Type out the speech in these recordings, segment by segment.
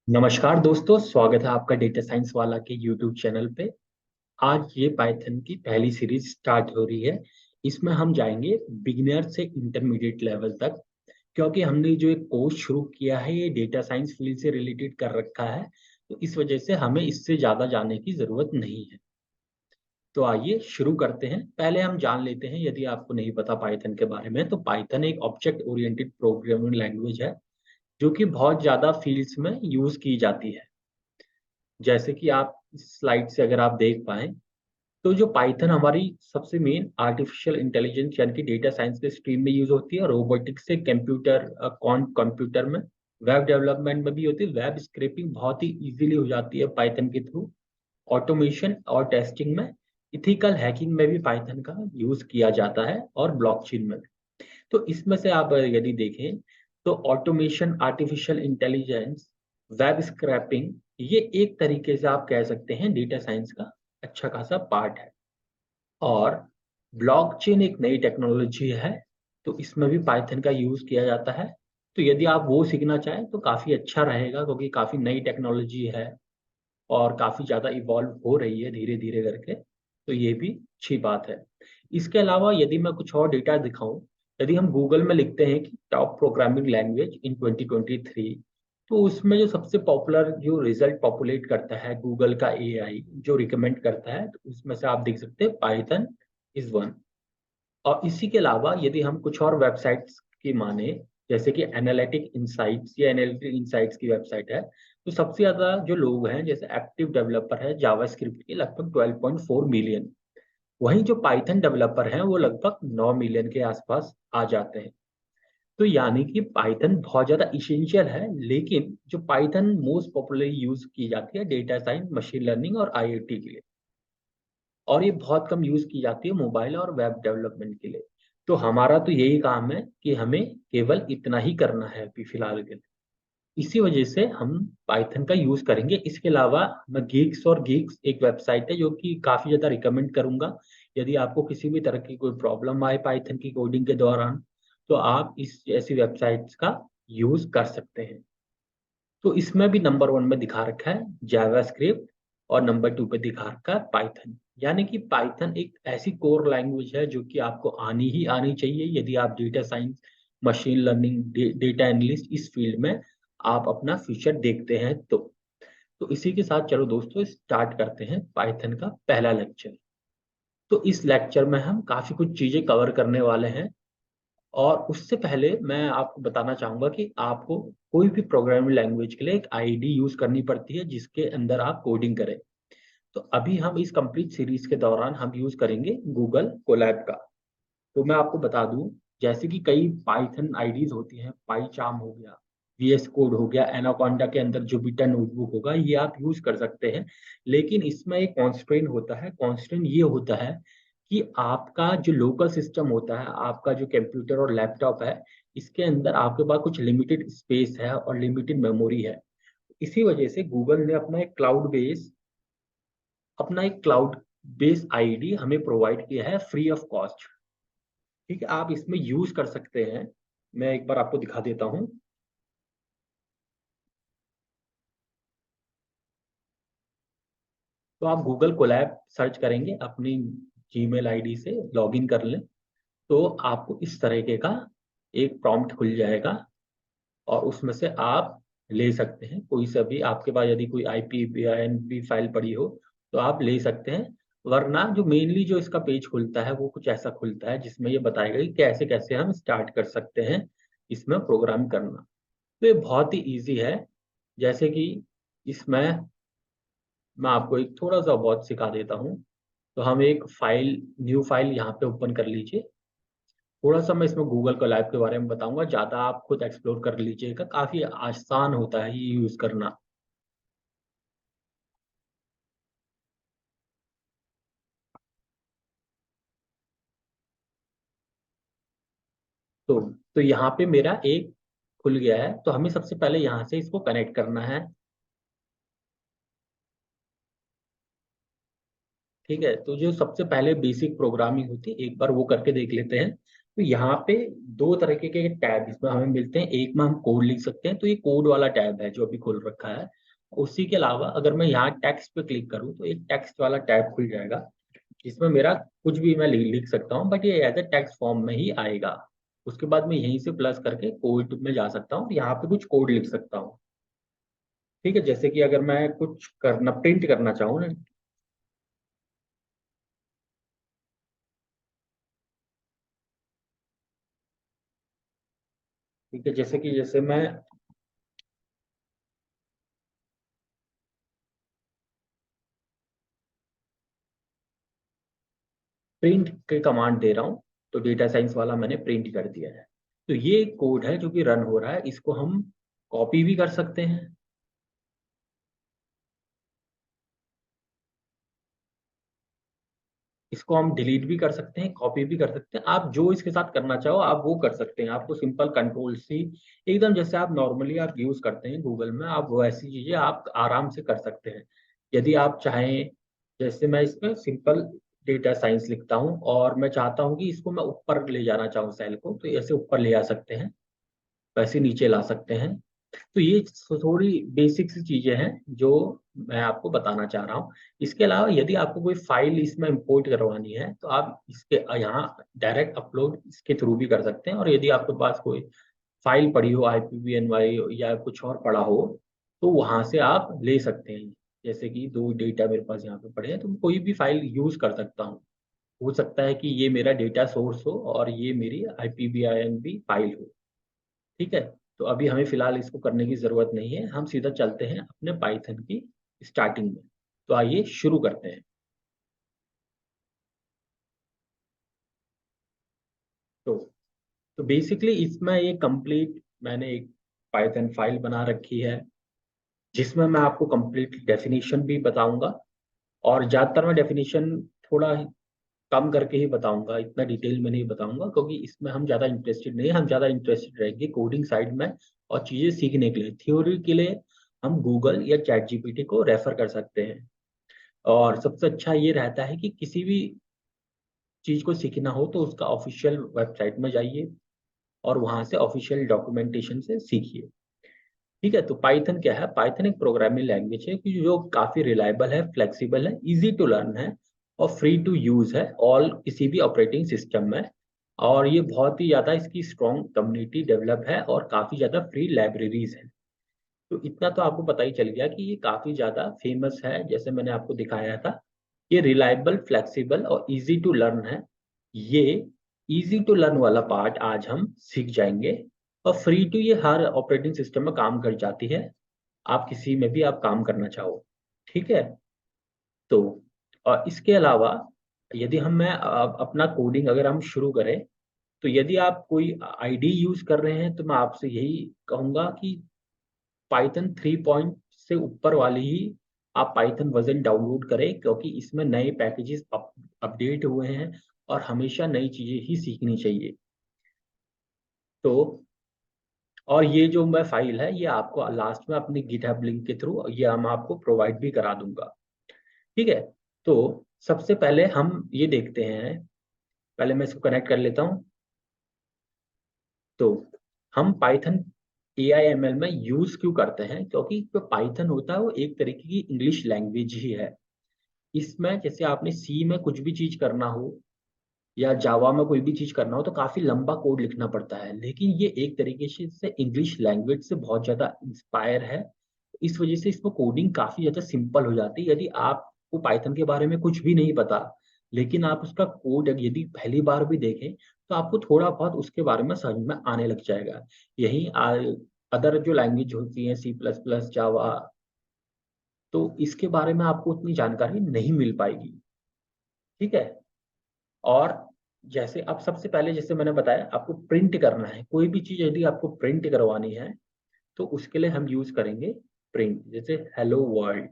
नमस्कार दोस्तों, स्वागत है आपका डेटा साइंस वाला के यूट्यूब चैनल पे। आज ये पाइथन की पहली सीरीज स्टार्ट हो रही है। इसमें हम जाएंगे बिगिनर से इंटरमीडिएट लेवल तक, क्योंकि हमने जो एक कोर्स शुरू किया है ये डेटा साइंस फील्ड से रिलेटेड कर रखा है। तो इस वजह से हमें इससे ज़्यादा जानने की ज़रूरत नहीं है। तो आइए शुरू करते हैं। पहले हम जान लेते हैं, यदि आपको नहीं पता पाइथन के बारे में, तो पाइथन एक ऑब्जेक्ट ओरिएंटेड प्रोग्रामिंग लैंग्वेज है जो कि बहुत ज़्यादा फील्ड्स में यूज़ की जाती है। जैसे कि आप इस स्लाइड से अगर आप देख पाएँ, तो जो पाइथन हमारी सबसे मेन आर्टिफिशियल इंटेलिजेंस यानी कि डेटा साइंस के स्ट्रीम में यूज़ होती है, रोबोटिक्स से कंप्यूटर कंप्यूटर में, वेब डेवलपमेंट में भी होती है। वेब स्क्रैपिंग बहुत ही ईज़िली हो जाती है पाइथन के थ्रू। ऑटोमेशन और टेस्टिंग में, एथिकल हैकिंग में भी पाइथन का यूज़ किया जाता है और ब्लॉकचेन में भी। तो इसमें से आप यदि देखें, तो automation, artificial intelligence, web scrapping, ये एक तरीके से आप कह सकते हैं डेटा साइंस का अच्छा खासा पार्ट है। और ब्लॉकचेन एक नई टेक्नोलॉजी है, तो इसमें भी पाइथन का यूज़ किया जाता है। तो यदि आप वो सीखना चाहें तो काफ़ी अच्छा रहेगा, क्योंकि काफ़ी नई टेक्नोलॉजी है और काफ़ी ज़्यादा इवॉल्व हो रही है धीरे-धीरे करके, तो ये भी अच्छी बात है। इसके अलावा यदि मैं कुछ और डेटा दिखाऊँ, यदि हम गूगल में लिखते हैं कि टॉप प्रोग्रामिंग लैंग्वेज इन 2023, तो उसमें जो सबसे पॉपुलर जो रिज़ल्ट पॉपुलेट करता है गूगल का एआई जो रिकमेंड करता है, तो उसमें से आप देख सकते हैं पाइथन इज़ वन। और इसी के अलावा यदि हम कुछ और वेबसाइट्स की माने, जैसे कि एनालिटिक इनसाइट्स की वेबसाइट है, तो सबसे ज़्यादा जो लोग हैं, जैसे एक्टिव डेवलपर है जावास्क्रिप्ट के लगभग 12.4 मिलियन। वहीं जो पाइथन डेवलपर हैं वो लगभग 9 मिलियन के आसपास आ जाते हैं। तो यानी कि पाइथन बहुत ज़्यादा इसेंशियल है, लेकिन जो पाइथन मोस्ट पॉपुलरली यूज़ की जाती है डेटा साइंस, मशीन लर्निंग और आईओटी के लिए। और ये बहुत कम यूज़ की जाती है मोबाइल और वेब डेवलपमेंट के लिए। तो हमारा तो यही काम है कि हमें केवल इतना ही करना है अभी फ़िलहाल के लिए। इसी वजह से हम पाइथन का यूज़ करेंगे। इसके अलावा मैं गीक्स एक वेबसाइट है जो कि काफ़ी ज़्यादा रिकमेंड करूँगा। यदि आपको किसी भी तरह की कोई प्रॉब्लम आए पाइथन की कोडिंग के दौरान, तो आप इस ऐसी वेबसाइट्स का यूज़ कर सकते हैं। तो इसमें भी नंबर 1 में दिखा रखा है जावास्क्रिप्ट और नंबर 2 पे दिखा रखा है पाइथन। यानी कि पाइथन एक ऐसी कोर लैंग्वेज है जो कि आपको आनी ही आनी चाहिए, यदि आप data science, machine learning, data analyst इस फील्ड में आप अपना फ्यूचर देखते हैं तो। तो इसी के साथ चलो दोस्तों स्टार्ट करते हैं पाइथन का पहला लेक्चर। तो इस लेक्चर में हम काफ़ी कुछ चीज़ें कवर करने वाले हैं। और उससे पहले मैं आपको बताना चाहूँगा कि आपको कोई भी प्रोग्रामिंग लैंग्वेज के लिए एक आईडी यूज़ करनी पड़ती है जिसके अंदर आप कोडिंग करें। तो अभी हम इस कंप्लीट सीरीज़ के दौरान हम यूज़ करेंगे गूगल कोलैब का। तो मैं आपको बता दूँ, जैसे कि कई पाइथन आईडीज़ होती हैं, पाइचार्म हो गया, वीएस कोड हो गया, एनाकोंडा के अंदर जुपिटर नोटबुक होगा, ये आप यूज़ कर सकते हैं। लेकिन इसमें एक कॉन्स्ट्रेंट होता है, कॉन्स्ट्रेंट ये होता है कि आपका जो लोकल सिस्टम होता है, आपका जो कंप्यूटर और लैपटॉप है, इसके अंदर आपके पास कुछ लिमिटेड स्पेस है और लिमिटेड मेमोरी है। इसी वजह से गूगल ने अपना एक क्लाउड बेस आईडी हमें प्रोवाइड किया है फ्री ऑफ कॉस्ट। ठीक है, आप इसमें यूज़ कर सकते हैं। मैं एक बार आपको दिखा देता हूँ। तो आप गूगल कोलैब सर्च करेंगे, अपनी जीमेल आईडी से लॉगिन कर लें, तो आपको इस तरीके का एक प्रॉम्प्ट खुल जाएगा और उसमें से आप ले सकते हैं कोई सा भी, आपके पास यदि कोई आईपीवीआईएनबी फाइल पड़ी हो, तो आप ले सकते हैं। वरना जो मेनली जो इसका पेज खुलता है, वो कुछ ऐसा खुलता है जिसमें ये बताएगा कि कैसे-कैसे हम स्टार्ट कर सकते हैं इसमें प्रोग्राम करना। तो ये बहुत ही ईज़ी है। जैसे कि इसमें मैं आपको एक थोड़ा-सा बहुत सिखा देता हूँ। तो हम एक फ़ाइल, न्यू फ़ाइल यहाँ पे ओपन कर लीजिए। थोड़ा-सा मैं इसमें गूगल कोलैब के बारे में बताऊँगा, ज़्यादा आप खुद एक्सप्लोर कर लीजिएगा, काफ़ी आसान होता है ये यूज़ करना। तो तो यहाँ पे मेरा एक खुल गया है, तो हमें सबसे पहले यहाँ से इसको कनेक्ट करना है। ठीक है? तो जो सबसे पहले बेसिक प्रोग्रामिंग होती है, एक बार वो करके देख लेते हैं। तो यहाँ पे 2 तरीके के टैब इसमें हमें मिलते हैं। एक में हम कोड लिख सकते हैं, तो ये कोड वाला टैब है जो अभी खुल रखा है। उसी के अलावा अगर मैं यहाँ टेक्स्ट पे क्लिक करूँ तो एक टेक्स्ट वाला टैब खुल जाएगा, जिसमें मेरा कुछ भी मैं लिख सकता हूँ, बट ये एज ए टेक्स्ट फॉर्म में ही आएगा। उसके बाद मैं यहीं से प्लस करके कोड में जा सकता हूँ, यहाँ पे कुछ कोड लिख सकता हूँ। ठीक है, जैसे कि अगर मैं कुछ करना प्रिंट करना चाहूँ ना, ठीक है, जैसे मैं प्रिंट के कमांड दे रहा हूँ, तो डेटा साइंस वाला मैंने प्रिंट कर दिया है। तो ये कोड है जो कि रन हो रहा है, इसको हम कॉपी भी कर सकते हैं, इसको हम डिलीट भी कर सकते हैं, कॉपी भी कर सकते हैं। आप जो इसके साथ करना चाहो आप वो कर सकते हैं। आपको सिंपल कंट्रोल सी, एकदम जैसे आप नॉर्मली आप यूज करते हैं गूगल में, आप वैसी चीजें आप आराम से कर सकते हैं। यदि आप चाहें, जैसे मैं इसमें सिंपल डेटा साइंस लिखता हूँ और मैं चाहता हूँ कि इसको मैं ऊपर ले जाना चाहूँ सेल को, तो ऐसे ऊपर ले आ सकते हैं, वैसे नीचे ला सकते हैं। तो ये थोड़ी बेसिक सी चीजें हैं जो मैं आपको बताना चाह रहा हूँ। इसके अलावा यदि आपको कोई फाइल इसमें इंपोर्ट करवानी है तो आप इसके यहाँ डायरेक्ट अपलोड इसके थ्रू भी कर सकते हैं, और यदि आपके पास कोई फाइल पड़ी हो IPVNY या कुछ और पड़ा हो तो वहां से आप ले सकते हैं। जैसे कि दो डेटा मेरे पास यहाँ पे पड़े हैं, तो मैं कोई भी फाइल यूज कर सकता हूँ। हो सकता है कि ये मेरा डेटा सोर्स हो और ये मेरी IPVINB फाइल हो। ठीक है, तो अभी हमें फिलहाल इसको करने की जरूरत नहीं है, हम सीधा चलते हैं अपने पाइथन की स्टार्टिंग में। तो आइए शुरू करते हैं। तो तो बेसिकली इसमें ये कंप्लीट मैंने एक पाइथन फाइल बना रखी है, जिसमें मैं आपको कंप्लीट डेफिनेशन भी बताऊंगा, और ज़्यादातर मैं डेफिनेशन थोड़ा कम करके ही बताऊंगा, इतना डिटेल में नहीं बताऊंगा, क्योंकि इसमें हम ज़्यादा इंटरेस्टेड नहीं, हम ज़्यादा इंटरेस्टेड रहेंगे कोडिंग साइड में और चीज़ें सीखने के लिए। थ्योरी के लिए हम गूगल या चैट जीपीटी को रेफर कर सकते हैं। और सबसे अच्छा ये रहता है कि किसी भी चीज़ को सीखना हो तो उसका ऑफिशियल वेबसाइट में जाइए और वहाँ से ऑफिशियल डॉक्यूमेंटेशन से सीखिए। ठीक है, तो पाइथन क्या है? पाइथन एक प्रोग्रामिंग लैंग्वेज है कि जो काफ़ी रिलायबल है, फ्लेक्सिबल है, इजी टू लर्न है और फ्री टू यूज़ है ऑल किसी भी ऑपरेटिंग सिस्टम में। और ये बहुत ही ज़्यादा इसकी स्ट्रॉन्ग कम्युनिटी डेवलप है और काफ़ी ज़्यादा फ्री लाइब्रेरीज हैं। तो इतना तो आपको पता ही चल गया कि ये काफ़ी ज़्यादा फेमस है, जैसे मैंने आपको दिखाया था। ये रिलायबल, फ्लेक्सिबल और इजी टू लर्न है। ये इजी टू लर्न वाला पार्ट आज हम सीख जाएंगे। और फ्री टू ये हर ऑपरेटिंग सिस्टम में काम कर जाती है, आप किसी में भी आप काम करना चाहो। ठीक है, तो और इसके अलावा यदि हम मैं अपना कोडिंग अगर हम शुरू करें, तो यदि आप कोई आईडी यूज कर रहे हैं तो मैं आपसे यही कहूंगा कि पाइथन 3 से ऊपर वाली ही आप पाइथन वर्जन डाउनलोड करें, क्योंकि इसमें नए पैकेजेस अपडेट हुए हैं और हमेशा नई चीजें ही सीखनी चाहिए। तो और ये जो मैं फाइल है ये आपको लास्ट में अपनी गिटहब लिंक के थ्रू ये हम आपको प्रोवाइड भी करा दूंगा। ठीक है, तो सबसे पहले हम ये देखते हैं, पहले मैं इसको कनेक्ट कर लेता हूँ। तो हम पाइथन AIML में यूज क्यों करते हैं? क्योंकि जो पाइथन होता है वो एक तरीके की इंग्लिश लैंग्वेज ही है। इसमें जैसे आपने सी में कुछ भी चीज करना हो या जावा में कोई भी चीज करना हो तो काफी लंबा कोड लिखना पड़ता है, लेकिन ये एक तरीके से इंग्लिश लैंग्वेज से बहुत ज्यादा इंस्पायर है। इस वजह से इसमें कोडिंग काफी ज्यादा सिंपल हो जाती है। यदि आपको पाइथन के बारे में कुछ भी नहीं पता, लेकिन आप उसका कोड यदि पहली बार भी देखें तो आपको थोड़ा बहुत उसके बारे में समझ में आने लग जाएगा। यही अदर जो लैंग्वेज होती है C++, जावा, तो इसके बारे में आपको उतनी जानकारी नहीं मिल पाएगी। ठीक है, और जैसे अब सबसे पहले जैसे मैंने बताया आपको प्रिंट करना है, कोई भी चीज यदि आपको प्रिंट करवानी है तो उसके लिए हम यूज करेंगे प्रिंट। जैसे हेलो वर्ल्ड,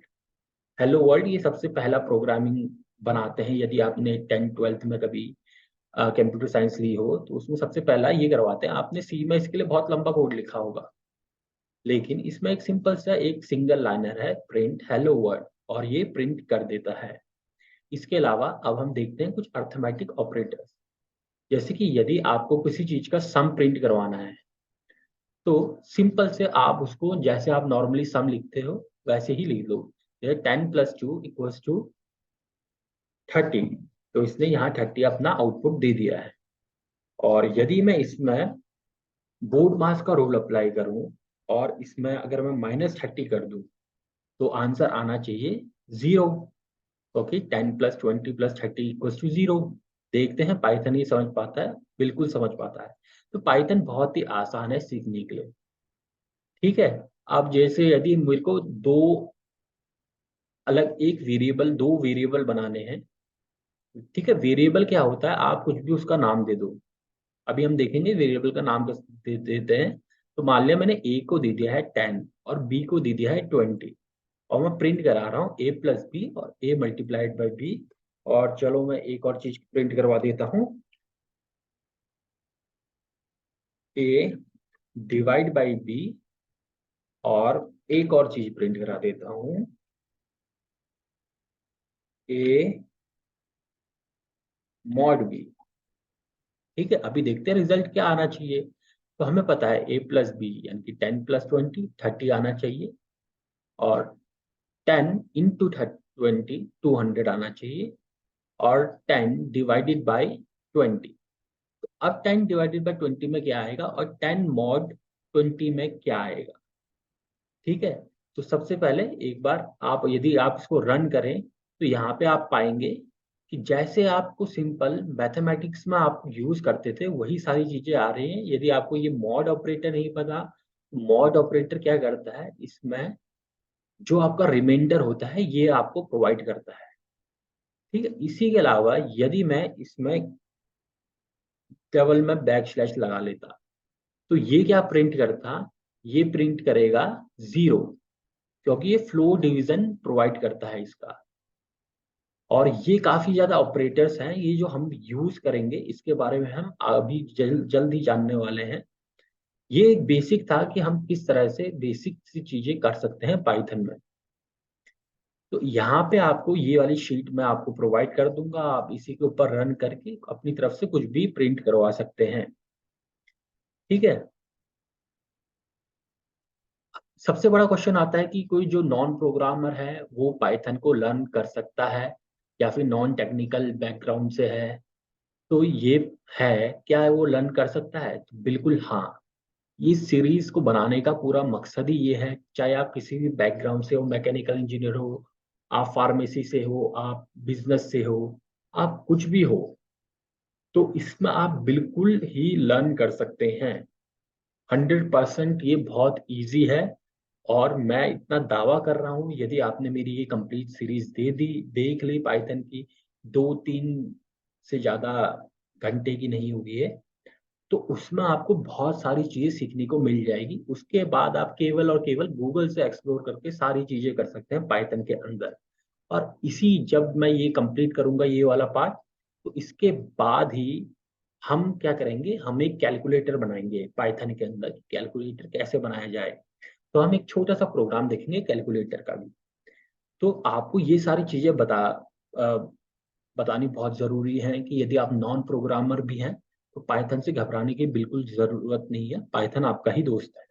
हेलो वर्ल्ड ये सबसे पहला प्रोग्रामिंग बनाते हैं। यदि आपने 10th 12th में कभी कंप्यूटर साइंस ली हो तो उसमें सबसे पहला ये करवाते हैं। आपने सी में इसके लिए बहुत लंबा कोड लिखा होगा, लेकिन इसमें एक सिंपल सा एक सिंगल लाइनर है, प्रिंट हेलो वर्ल्ड, और ये प्रिंट कर देता है। इसके अलावा अब हम देखते हैं कुछ अर्थमेटिक ऑपरेटर्स। जैसे कि यदि आपको किसी चीज का सम प्रिंट करवाना है तो सिंपल से आप उसको जैसे आप नॉर्मली सम लिखते हो वैसे ही लिख लो। 10+2 = 30, तो इसने यहाँ 30 अपना आउटपुट दे दिया है। और यदि मैं इसमें बोर्ड मास का रूल अप्लाई करूं और इसमें अगर मैं -30 कर दूं तो आंसर आना चाहिए 0, क्योंकि 10+20+30 = 0। देखते हैं पाइथन ये समझ पाता है? बिल्कुल समझ पाता है। तो पाइथन बहुत ही आसान है सीखने के लिए। ठीक है। अब जैसे यदि मेरे को दो वेरिएबल बनाने हैं। ठीक है, वेरिएबल क्या होता है, आप कुछ भी उसका नाम दे दो। अभी हम देखेंगे वेरिएबल का नाम देते हैं। तो मान लिया मैंने ए को दे दिया है 10 और बी को दे दिया है 20, और मैं प्रिंट करा रहा हूँ a+b और a×b। और चलो मैं एक और चीज प्रिंट करवा देता हूँ, a/b। और एक और चीज प्रिंट करा देता हूँ, a/b। ठीक है, अभी देखते हैं रिजल्ट क्या आना चाहिए। तो हमें पता है a+b यानी कि 10+20 30 आना चाहिए, और 10 × 20 200 आना चाहिए, और 10/20। अब 10/20 में क्या आएगा और 10 mod 20 में क्या आएगा। ठीक है। तो सबसे पहले एक बार आप यदि आप इसको रन करें तो यहाँ पे आप पाएंगे कि जैसे आपको सिंपल मैथमेटिक्स में आप यूज करते थे वही सारी चीजें आ रही हैं। यदि आपको ये मॉड ऑपरेटर नहीं पता, मॉड ऑपरेटर क्या करता है, इसमें जो आपका रिमाइंडर होता है ये आपको प्रोवाइड करता है। ठीक है। इसी के अलावा यदि मैं इसमें केवल मैं बैकस्लैश लगा लेता तो ये क्या प्रिंट करता, ये प्रिंट करेगा 0, क्योंकि ये फ्लो डिवीजन प्रोवाइड करता है इसका। और ये काफी ज्यादा ऑपरेटर्स हैं, ये जो हम यूज करेंगे इसके बारे में हम अभी जल्द ही जानने वाले हैं। ये एक बेसिक था कि हम किस तरह से बेसिक सी चीजें कर सकते हैं पाइथन में। तो यहाँ पे आपको ये वाली शीट मैं आपको प्रोवाइड कर दूंगा, आप इसी के ऊपर रन करके अपनी तरफ से कुछ भी प्रिंट करवा सकते हैं। ठीक है। सबसे बड़ा क्वेश्चन आता है कि कोई जो नॉन प्रोग्रामर है वो पाइथन को लर्न कर सकता है या फिर नॉन टेक्निकल बैकग्राउंड से है, तो ये है क्या वो लर्न कर सकता है? तो बिल्कुल हाँ। इस सीरीज को बनाने का पूरा मकसद ही ये है, चाहे आप किसी भी बैकग्राउंड से हो, मैकेनिकल इंजीनियर हो, आप फार्मेसी से हो, आप बिजनेस से हो, आप कुछ भी हो, तो इसमें आप बिल्कुल ही लर्न कर सकते हैं। 100% ये बहुत इजी है। और मैं इतना दावा कर रहा हूँ, यदि आपने मेरी ये कंप्लीट सीरीज देख ली पाइथन की, 2-3 से ज्यादा घंटे की नहीं होगी है, तो उसमें आपको बहुत सारी चीजें सीखने को मिल जाएगी। उसके बाद आप केवल और केवल गूगल से एक्सप्लोर करके सारी चीजें कर सकते हैं पाइथन के अंदर। और इसी जब मैं ये कंप्लीट करूंगा ये वाला पार्ट, तो इसके बाद ही हम क्या करेंगे, हम एक कैलकुलेटर बनाएंगे पाइथन के अंदर। कैलकुलेटर कैसे बनाया जाए, तो हम एक छोटा सा प्रोग्राम देखेंगे कैलकुलेटर का भी। तो आपको ये सारी चीजें बतानी बहुत जरूरी है कि यदि आप नॉन प्रोग्रामर भी हैं तो पाइथन से घबराने की बिल्कुल जरूरत नहीं है, पाइथन आपका ही दोस्त है।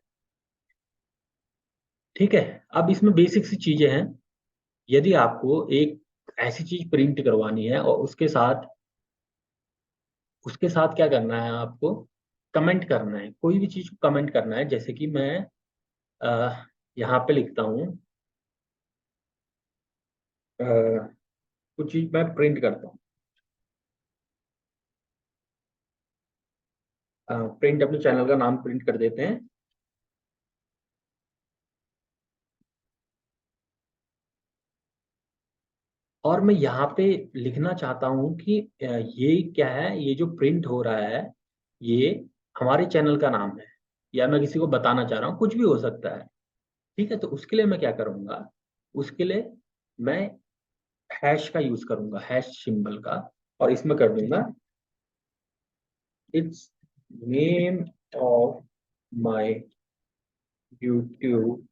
ठीक है। अब इसमें बेसिक सी चीजें हैं। यदि आपको एक ऐसी चीज प्रिंट करवानी है और उसके साथ क्या करना है आपको, कमेंट करना है, कोई भी चीज को कमेंट करना है। जैसे कि मैं यहाँ पे लिखता हूँ, कुछ चीज मैं प्रिंट करता हूँ। प्रिंट अपने चैनल का नाम प्रिंट कर देते हैं। और मैं यहाँ पे लिखना चाहता हूँ कि ये क्या है, ये जो प्रिंट हो रहा है ये हमारे चैनल का नाम है, या मैं किसी को बताना चाह रहा हूँ, कुछ भी हो सकता है। ठीक है। तो उसके लिए मैं क्या करूँगा, उसके लिए मैं हैश का यूज करूंगा, हैश सिंबल का। और इसमें कर दूंगा it's name of my YouTube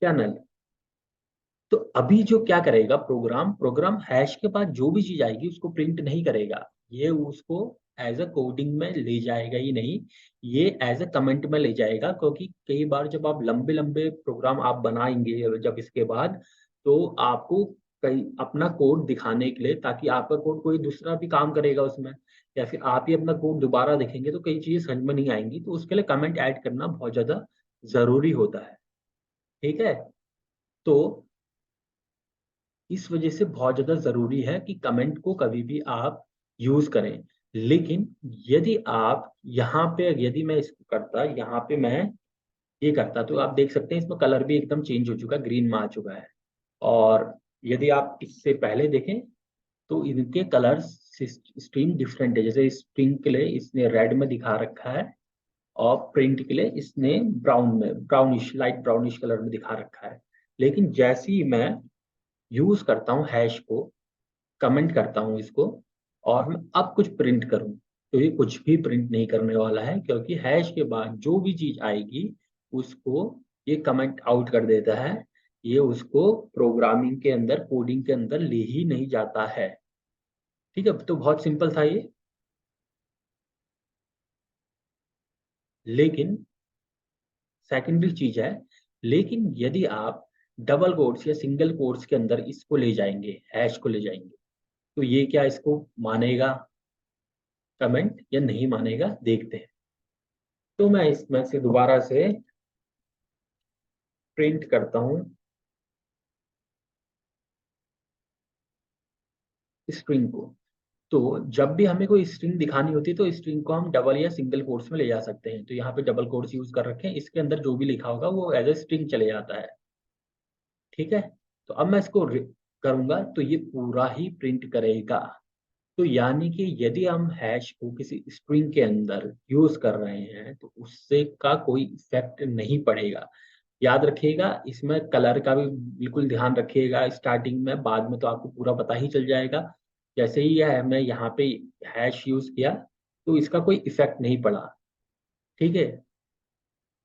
channel. तो अभी जो क्या करेगा प्रोग्राम हैश के बाद जो भी चीज आएगी उसको प्रिंट नहीं करेगा, ये उसको एज अ कोडिंग में ले जाएगा ही नहीं, ये एज अ कमेंट में ले जाएगा, क्योंकि कई बार जब आप लंबे लंबे प्रोग्राम आप बनाएंगे जब इसके बाद, तो आपको कई अपना कोड दिखाने के लिए, ताकि आपका कोड कोई दूसरा भी काम करेगा उसमें, या फिर आप ही अपना कोड दोबारा देखेंगे तो कई चीजें समझ में नहीं आएंगी, तो उसके लिए कमेंट ऐड करना बहुत ज्यादा जरूरी होता है। ठीक है, तो इस वजह से बहुत ज़्यादा ज़रूरी है कि कमेंट को कभी भी आप यूज़ करें। लेकिन यदि आप यहाँ पे, यदि मैं इसको करता, यहाँ पे मैं ये करता, तो आप देख सकते हैं इसमें कलर भी एकदम चेंज हो चुका है, ग्रीन में आ चुका है। और यदि आप इससे पहले देखें तो इनके कलर्स स्ट्रीम डिफरेंट है। जैसे स्ट्रिंग के लिए इसने रेड में दिखा रखा है, और प्रिंट के लिए इसने ब्राउन में, ब्राउनिश, लाइट ब्राउनिश कलर में दिखा रखा है। लेकिन जैसे ही मैं यूज करता हूँ हैश को, कमेंट करता हूँ इसको, और मैं अब कुछ प्रिंट करूँ, तो ये कुछ भी प्रिंट नहीं करने वाला है, क्योंकि हैश के बाद जो भी चीज आएगी उसको ये कमेंट आउट कर देता है। ये उसको प्रोग्रामिंग के अंदर, कोडिंग के अंदर ले ही नहीं जाता है। ठीक है, तो बहुत सिंपल था ये। लेकिन सेकेंडरी चीज है, लेकिन यदि आप डबल कोट्स या सिंगल कोट्स के अंदर इसको ले जाएंगे, हैश को ले जाएंगे, तो ये क्या इसको मानेगा कमेंट या नहीं मानेगा, देखते हैं। तो मैं इसमें से दोबारा से प्रिंट करता हूँ स्ट्रिंग को। तो जब भी हमें कोई स्ट्रिंग दिखानी होती है तो स्ट्रिंग को हम डबल या सिंगल कोट्स में ले जा सकते हैं। तो यहाँ पे डबल कोट्स यूज कर रखे हैं, इसके अंदर जो भी लिखा होगा वो एज ए स्ट्रिंग चले जाता है। ठीक है, तो अब मैं इसको करूंगा तो ये पूरा ही प्रिंट करेगा। तो यानी कि यदि हम हैश को किसी स्ट्रिंग के अंदर यूज कर रहे हैं तो उससे का कोई इफेक्ट नहीं पड़ेगा। याद रखिएगा, इसमें कलर का भी बिल्कुल ध्यान रखिएगा स्टार्टिंग में, बाद में तो आपको पूरा पता ही चल जाएगा। जैसे ही यह मैं यहाँ पे हैश यूज किया तो इसका कोई इफेक्ट नहीं पड़ा। ठीक है,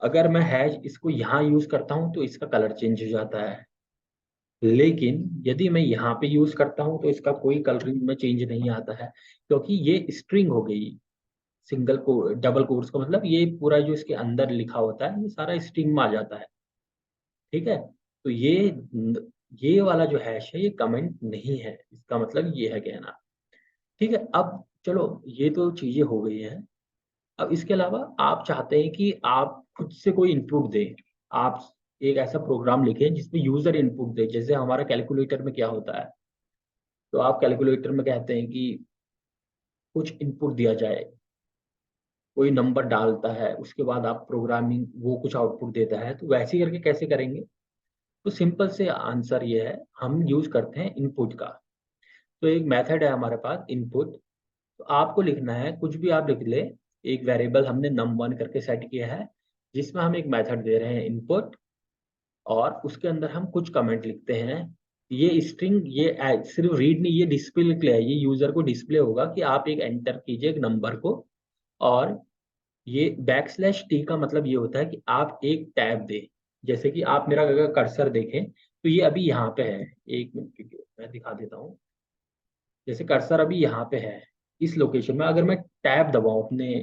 अगर मैं हैश इसको यहाँ यूज करता हूँ तो इसका कलर चेंज हो जाता है। लेकिन यदि मैं यहाँ पे यूज करता हूँ तो इसका कोई कलरिंग में चेंज नहीं आता है, क्योंकि ये स्ट्रिंग हो गई। सिंगल को डबल कोट्स का मतलब ये पूरा जो इसके अंदर लिखा होता है ये सारा स्ट्रिंग में आ जाता है। ठीक है, तो ये वाला जो हैश है ये कमेंट नहीं है, इसका मतलब ये है कहना। ठीक है, अब चलो ये तो चीजें हो गई हैं। अब इसके अलावा आप चाहते हैं कि आप खुद से कोई इनपुट दें। आप एक ऐसा प्रोग्राम लिखें जिसमें यूजर इनपुट दे, जैसे हमारा कैलकुलेटर में क्या होता है। तो आप कैलकुलेटर में कहते हैं कि कुछ इनपुट दिया जाए, कोई नंबर डालता है, उसके बाद आप प्रोग्रामिंग वो कुछ आउटपुट देता है, तो वैसे ही करके कैसे करेंगे। तो सिंपल से आंसर ये है, हम यूज करते हैं इनपुट का। तो एक मेथड है हमारे पास इनपुट। तो आपको लिखना है कुछ भी आप लिख ले, एक वेरिएबल हमने num1 करके सेट किया है, जिसमें हम एक मेथड दे रहे हैं इनपुट, और उसके अंदर हम कुछ कमेंट लिखते हैं। ये स्ट्रिंग ये सिर्फ रीड नहीं, ये डिस्प्ले के लिए है, ये यूजर को डिस्प्ले होगा कि आप एक एंटर कीजिए एक नंबर को। और ये बैकस्लैश टी का मतलब ये होता है कि आप एक टैब दें। जैसे कि आप मेरा अगर कर्सर देखें तो ये अभी यहाँ पे है, एक मिनट मैं दिखा देता हूँ। जैसे कर्सर अभी यहाँ पे है इस लोकेशन में, अगर मैं टैब दबाऊं अपने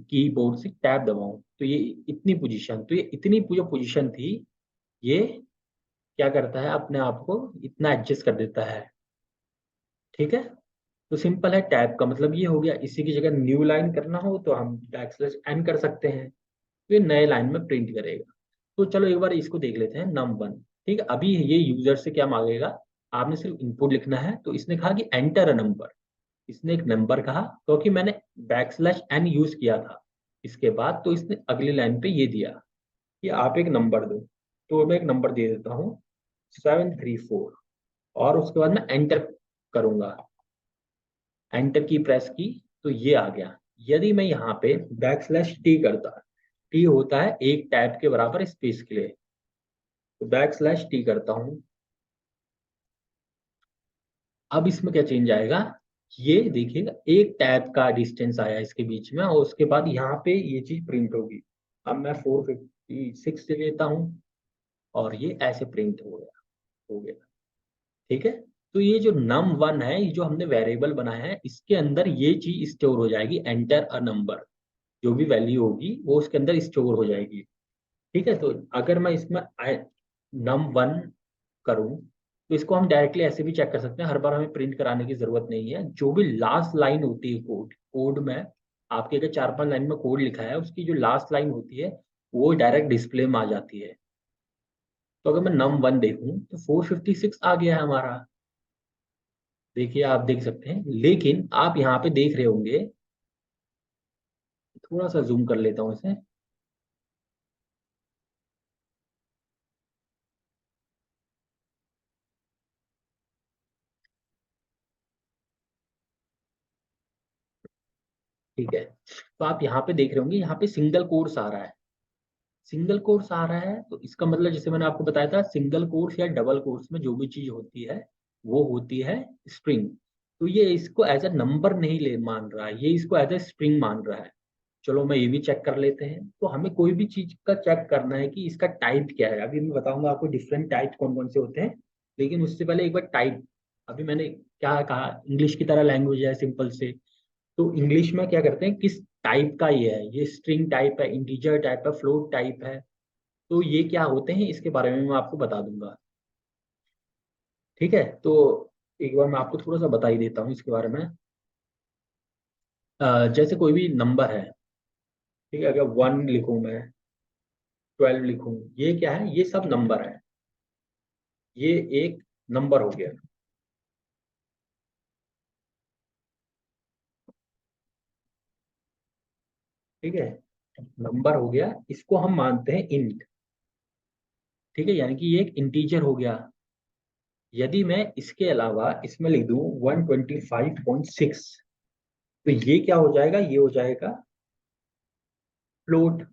कीबोर्ड से, टैब दबाऊं, तो ये इतनी पोजीशन, तो ये इतनी जो पोजीशन थी, ये क्या करता है अपने आप को इतना एडजस्ट कर देता है। ठीक है, तो सिंपल है, टैब का मतलब ये हो गया। इसी की जगह न्यू लाइन करना हो तो हम बैकस्लैश एन कर सकते हैं, तो ये नए लाइन में प्रिंट करेगा। तो चलो एक बार इसको देख लेते हैं num1। ठीक है, अभी ये यूजर से क्या मांगेगा, आपने सिर्फ इनपुट लिखना है। तो इसने कहा कि एंटर अ नंबर, इसने एक नंबर कहा क्योंकि मैंने बैकस्लैश एन यूज किया था इसके बाद, तो इसने अगली लाइन पे ये दिया कि आप एक नंबर दो। तो मैं एक नंबर दे देता हूँ 734, और उसके बाद मैं एंटर करूंगा, एंटर की प्रेस की, तो ये आ गया। यदि मैं यहाँ पे बैकस्लैश टी करता, टी होता है एक टैब के बराबर स्पेस के लिए, तो बैकस्लैश टी करता हूँ, अब इसमें क्या चेंज आएगा, ये देखिएगा एक टैब का डिस्टेंस आया इसके बीच में, और उसके बाद यहाँ पे ये चीज प्रिंट होगी। अब मैं 456 से लेता हूँ, और ये ऐसे प्रिंट हो गया, हो गया। ठीक है, तो ये जो num1 है, ये जो हमने वेरिएबल बनाया है, इसके अंदर ये चीज स्टोर हो जाएगी, एंटर अ नंबर। जो भी वैल्यू होगी वो उसके अंदर स्टोर हो जाएगी। ठीक है, तो अगर मैं इसमें num1 करूं, तो इसको हम डायरेक्टली ऐसे भी चेक कर सकते हैं, हर बार हमें प्रिंट कराने की जरूरत नहीं है। जो भी लास्ट लाइन होती है कोड कोड में, आपके अगर 4-5 लाइन में कोड लिखा है, उसकी जो लास्ट लाइन होती है वो डायरेक्ट डिस्प्ले में आ जाती है। तो अगर मैं num1 देखूं तो 456 आ गया है हमारा। देखिए, आप देख सकते हैं, लेकिन आप यहाँ पे देख रहे होंगे, थोड़ा सा जूम कर लेता हूँ इसे। ठीक है, तो आप यहाँ पे देख रहे होंगे, यहाँ पे सिंगल कोट्स आ रहा है। सिंगल कोट्स आ रहा है तो इसका मतलब, जैसे मैंने आपको बताया था, सिंगल कोट्स या डबल कोट्स में जो भी चीज होती है वो होती है स्ट्रिंग। तो ये इसको एज अ नंबर नहीं ले मान रहा है, ये इसको एज अ स्ट्रिंग मान रहा है। चलो मैं ये भी चेक कर लेते हैं। तो हमें कोई भी चीज का चेक करना है कि इसका टाइप क्या है। अभी मैं बताऊंगा आपको डिफरेंट टाइप कौन कौन से होते हैं, लेकिन उससे पहले एक बार टाइप, अभी मैंने क्या कहा, इंग्लिश की तरह लैंग्वेज है सिंपल से। तो इंग्लिश में क्या करते हैं, किस टाइप का ये है, ये स्ट्रिंग टाइप है, इंटीजर टाइप है, फ्लोट टाइप है। तो ये क्या होते हैं इसके बारे में मैं आपको बता दूंगा। ठीक है, तो एक बार मैं आपको थोड़ा सा बता ही देता हूँ इसके बारे में। जैसे कोई भी नंबर है, ठीक है, अगर 1 लिखूं मैं, 12 लिखूं, ये क्या है, ये सब नंबर है। ये एक नंबर हो गया। ठीक है, नंबर हो गया, इसको हम मानते हैं इंट। ठीक है, यानी कि ये एक इंटीजर हो गया। यदि मैं इसके अलावा इसमें लिख दूं 125.6, तो ये क्या हो जाएगा, ये हो जाएगा फ्लोट।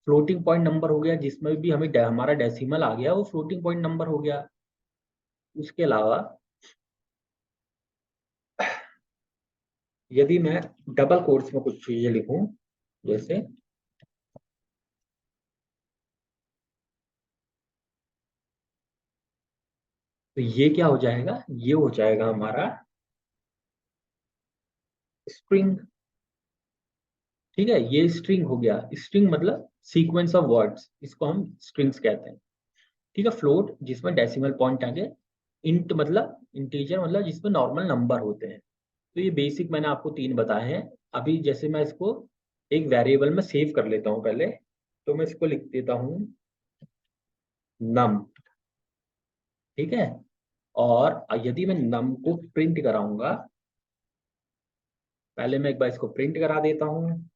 फ्लोटिंग पॉइंट नंबर हो गया, जिसमें भी हमें हमारा डेसिमल आ गया वो फ्लोटिंग पॉइंट नंबर हो गया। उसके अलावा यदि मैं डबल कोट्स में कुछ चीजें लिखूं, जैसे तो ये क्या हो जाएगा, ये हो जाएगा हमारा स्ट्रिंग। ठीक है, ये स्ट्रिंग हो गया। स्ट्रिंग मतलब सीक्वेंस ऑफ वर्ड्स, इसको हम स्ट्रिंग्स कहते हैं। ठीक है, फ्लोट जिसमें डेसिमल पॉइंट आ गए, इंट मतलब इंटीजर मतलब जिसमें नॉर्मल नंबर होते हैं। तो ये बेसिक मैंने आपको 3 बताए हैं। अभी जैसे मैं इसको एक वेरिएबल में सेव कर लेता हूँ पहले, तो मैं इसको लिख देता हूँ नम। ठीक है, और यदि मैं नम को प्रिंट कराऊंगा, पहले मैं एक बार इसको प्रिंट करा देता हूँ,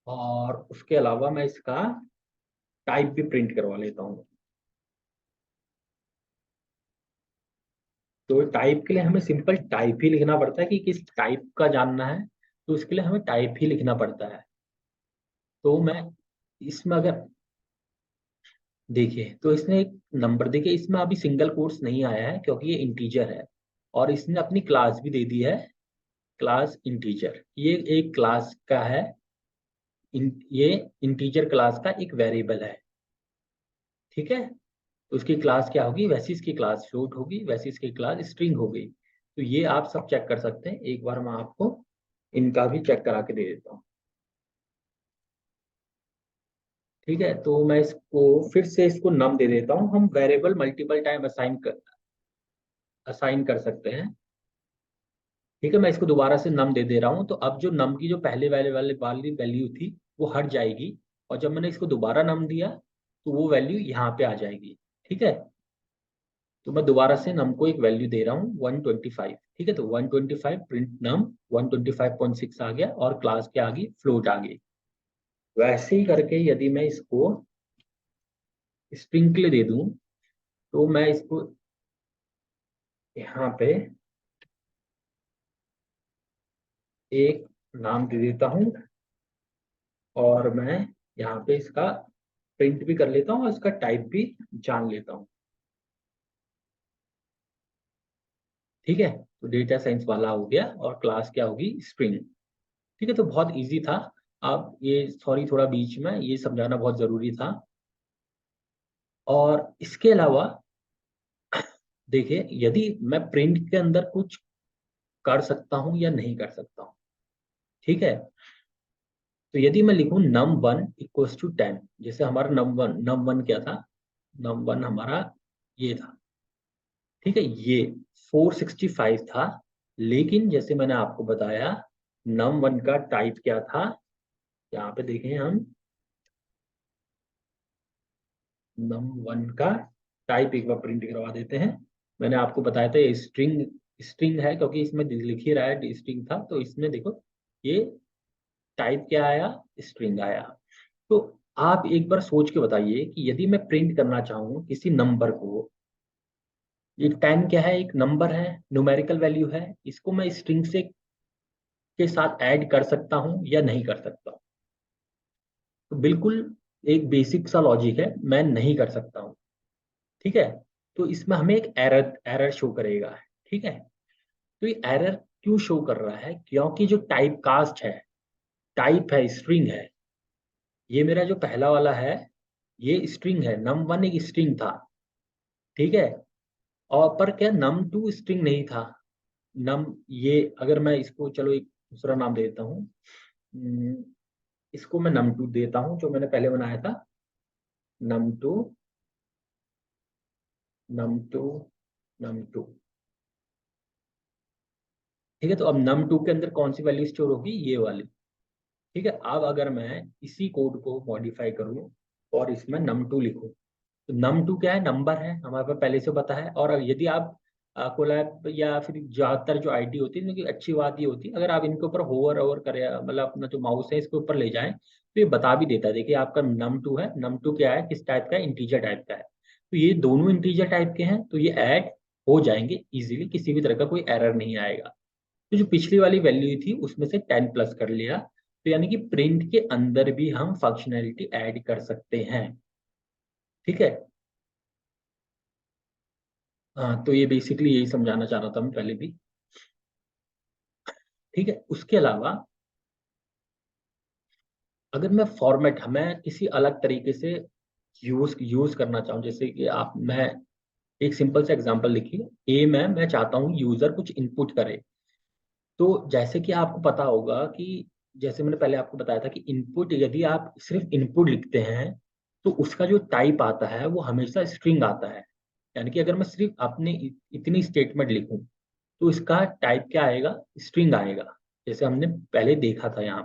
और उसके अलावा मैं इसका टाइप भी प्रिंट करवा लेता हूँ। तो टाइप के लिए हमें सिंपल टाइप ही लिखना पड़ता है कि किस टाइप का जानना है, तो इसके लिए हमें टाइप ही लिखना पड़ता है। तो मैं इसमें अगर देखिए, तो इसने एक नंबर, देखिए इसमें अभी सिंगल कोट्स नहीं आया है क्योंकि ये इंटीजर है, और इसने अपनी क्लास भी दे दी है, क्लास इंटीजर। ये एक क्लास का है, ये इंटीजर क्लास का एक वेरिएबल है। ठीक है, तो उसकी क्लास क्या होगी, वैसी इसकी क्लास फ्लोट होगी, वैसी इसकी क्लास स्ट्रिंग होगी। तो ये आप सब चेक कर सकते हैं, एक बार मैं आपको इनका भी चेक करा के दे देता हूँ। ठीक है, तो मैं इसको फिर से इसको नम दे देता हूँ। हम वेरिएबल मल्टीपल टाइम असाइन कर सकते हैं। ठीक है, मैं इसको दोबारा से नम दे दे रहा हूँ, तो अब जो नम की जो पहले वाले वाले वाली वैल्यू थी वो हट जाएगी, और जब मैंने इसको दोबारा नम दिया तो वो वैल्यू यहाँ पे आ जाएगी। ठीक है, तो मैं दोबारा से नम को एक वैल्यू दे रहा हूँ 125। ठीक है, तो 125 प्रिंट नम 125.6 आ गया, और क्लास क्या आ गई, फ्लोट आ गई। वैसे ही करके यदि मैं इसको स्प्रिंकल दे दूं, तो मैं इसको यहाँ पे एक नाम दे देता हूँ, और मैं यहाँ पे इसका प्रिंट भी कर लेता हूँ और इसका टाइप भी जान लेता हूँ। ठीक है, तो डेटा साइंस वाला हो गया, और क्लास क्या होगी, स्ट्रिंग। ठीक है, तो बहुत इजी था। अब ये सॉरी, थोड़ा बीच में ये समझाना बहुत जरूरी था। और इसके अलावा देखिए, यदि मैं प्रिंट के अंदर कुछ कर सकता हूं या नहीं कर सकता हूं, ठीक है। तो यदि मैं लिखूं num1 इक्वल्स टू 10, जैसे हमारा num1 क्या था, num1 हमारा ये था, ठीक है, ये 465 था। लेकिन जैसे मैंने आपको बताया, num1 का टाइप क्या था, यहाँ पे देखें हम, num1 का टाइप एक बार प्रिंट करवा देते हैं। मैंने आपको बताया था ये स्ट्रिंग स्ट्रिंग है, क्योंकि इसमें लिख ही रहा है स्ट्रिंग था, तो इसमें देखो ये टाइप क्या आया, स्ट्रिंग आया। तो आप एक बार सोच के बताइए कि यदि मैं प्रिंट करना चाहूँ किसी नंबर को, ये 10 क्या है, एक नंबर है, न्यूमेरिकल वैल्यू है, इसको मैं स्ट्रिंग से के साथ ऐड कर सकता हूँ या नहीं कर सकता हूँ? तो बिल्कुल एक बेसिक सा लॉजिक है, मैं नहीं कर सकता हूँ, ठीक है। तो इसमें हमें एक एरर एरर शो करेगा, ठीक है। तो ये एरर क्यों शो कर रहा है, क्योंकि जो टाइप कास्ट है, टाइप है, स्ट्रिंग है, ये मेरा जो पहला वाला है ये स्ट्रिंग है, num1 एक स्ट्रिंग था, ठीक है। और पर क्या num2 स्ट्रिंग नहीं था। नम ये अगर मैं इसको चलो एक दूसरा नाम दे देता हूँ, इसको मैं num2 देता हूँ, जो मैंने पहले बनाया था, num2 num2 num2, ठीक है। तो अब num2 के अंदर कौन सी वैल्यू स्टोर होगी, ये वाली, ठीक है। अब अगर मैं इसी कोड को मॉडिफाई करूँ और इसमें num2 लिखूँ, तो num2 क्या है, नंबर है, हमारे पास पहले से पता है। और यदि आप कोलैब या फिर ज्यादातर जो आईडी होती है, इनकी अच्छी बात ये होती है, अगर आप इनके ऊपर होवर ओवर करें, मतलब अपना जो माउस है इसके ऊपर ले जाएं, तो ये बता भी देता है, देखिए आपका num2 है, num2 क्या है, किस टाइप का है, इंटीजर टाइप का है। तो ये दोनों इंटीजर टाइप के हैं, तो ये ऐड हो जाएंगे इजीली, किसी भी तरह का कोई एरर नहीं आएगा। तो जो पिछली वाली वैल्यू थी उसमें से 10 प्लस कर लिया, तो यानी कि प्रिंट के अंदर भी हम फंक्शनैलिटी ऐड कर सकते हैं, ठीक है। हाँ, तो ये बेसिकली यही समझाना चाह रहा था मैं पहले भी, ठीक है। उसके अलावा अगर मैं किसी अलग तरीके से यूज करना चाहूँ, जैसे कि आप मैं एक सिंपल सा एग्जांपल लिखिए, ए में मैं चाहता हूँ यूजर कुछ इनपुट करे। तो जैसे कि आपको पता होगा कि जैसे मैंने पहले आपको बताया था कि इनपुट, यदि आप सिर्फ इनपुट लिखते हैं तो उसका जो टाइप आता है वो हमेशा स्ट्रिंग आता है। यानी कि अगर मैं सिर्फ अपने इतनी स्टेटमेंट लिखूं तो इसका टाइप क्या आएगा, स्ट्रिंग आएगा, जैसे हमने पहले देखा था यहाँ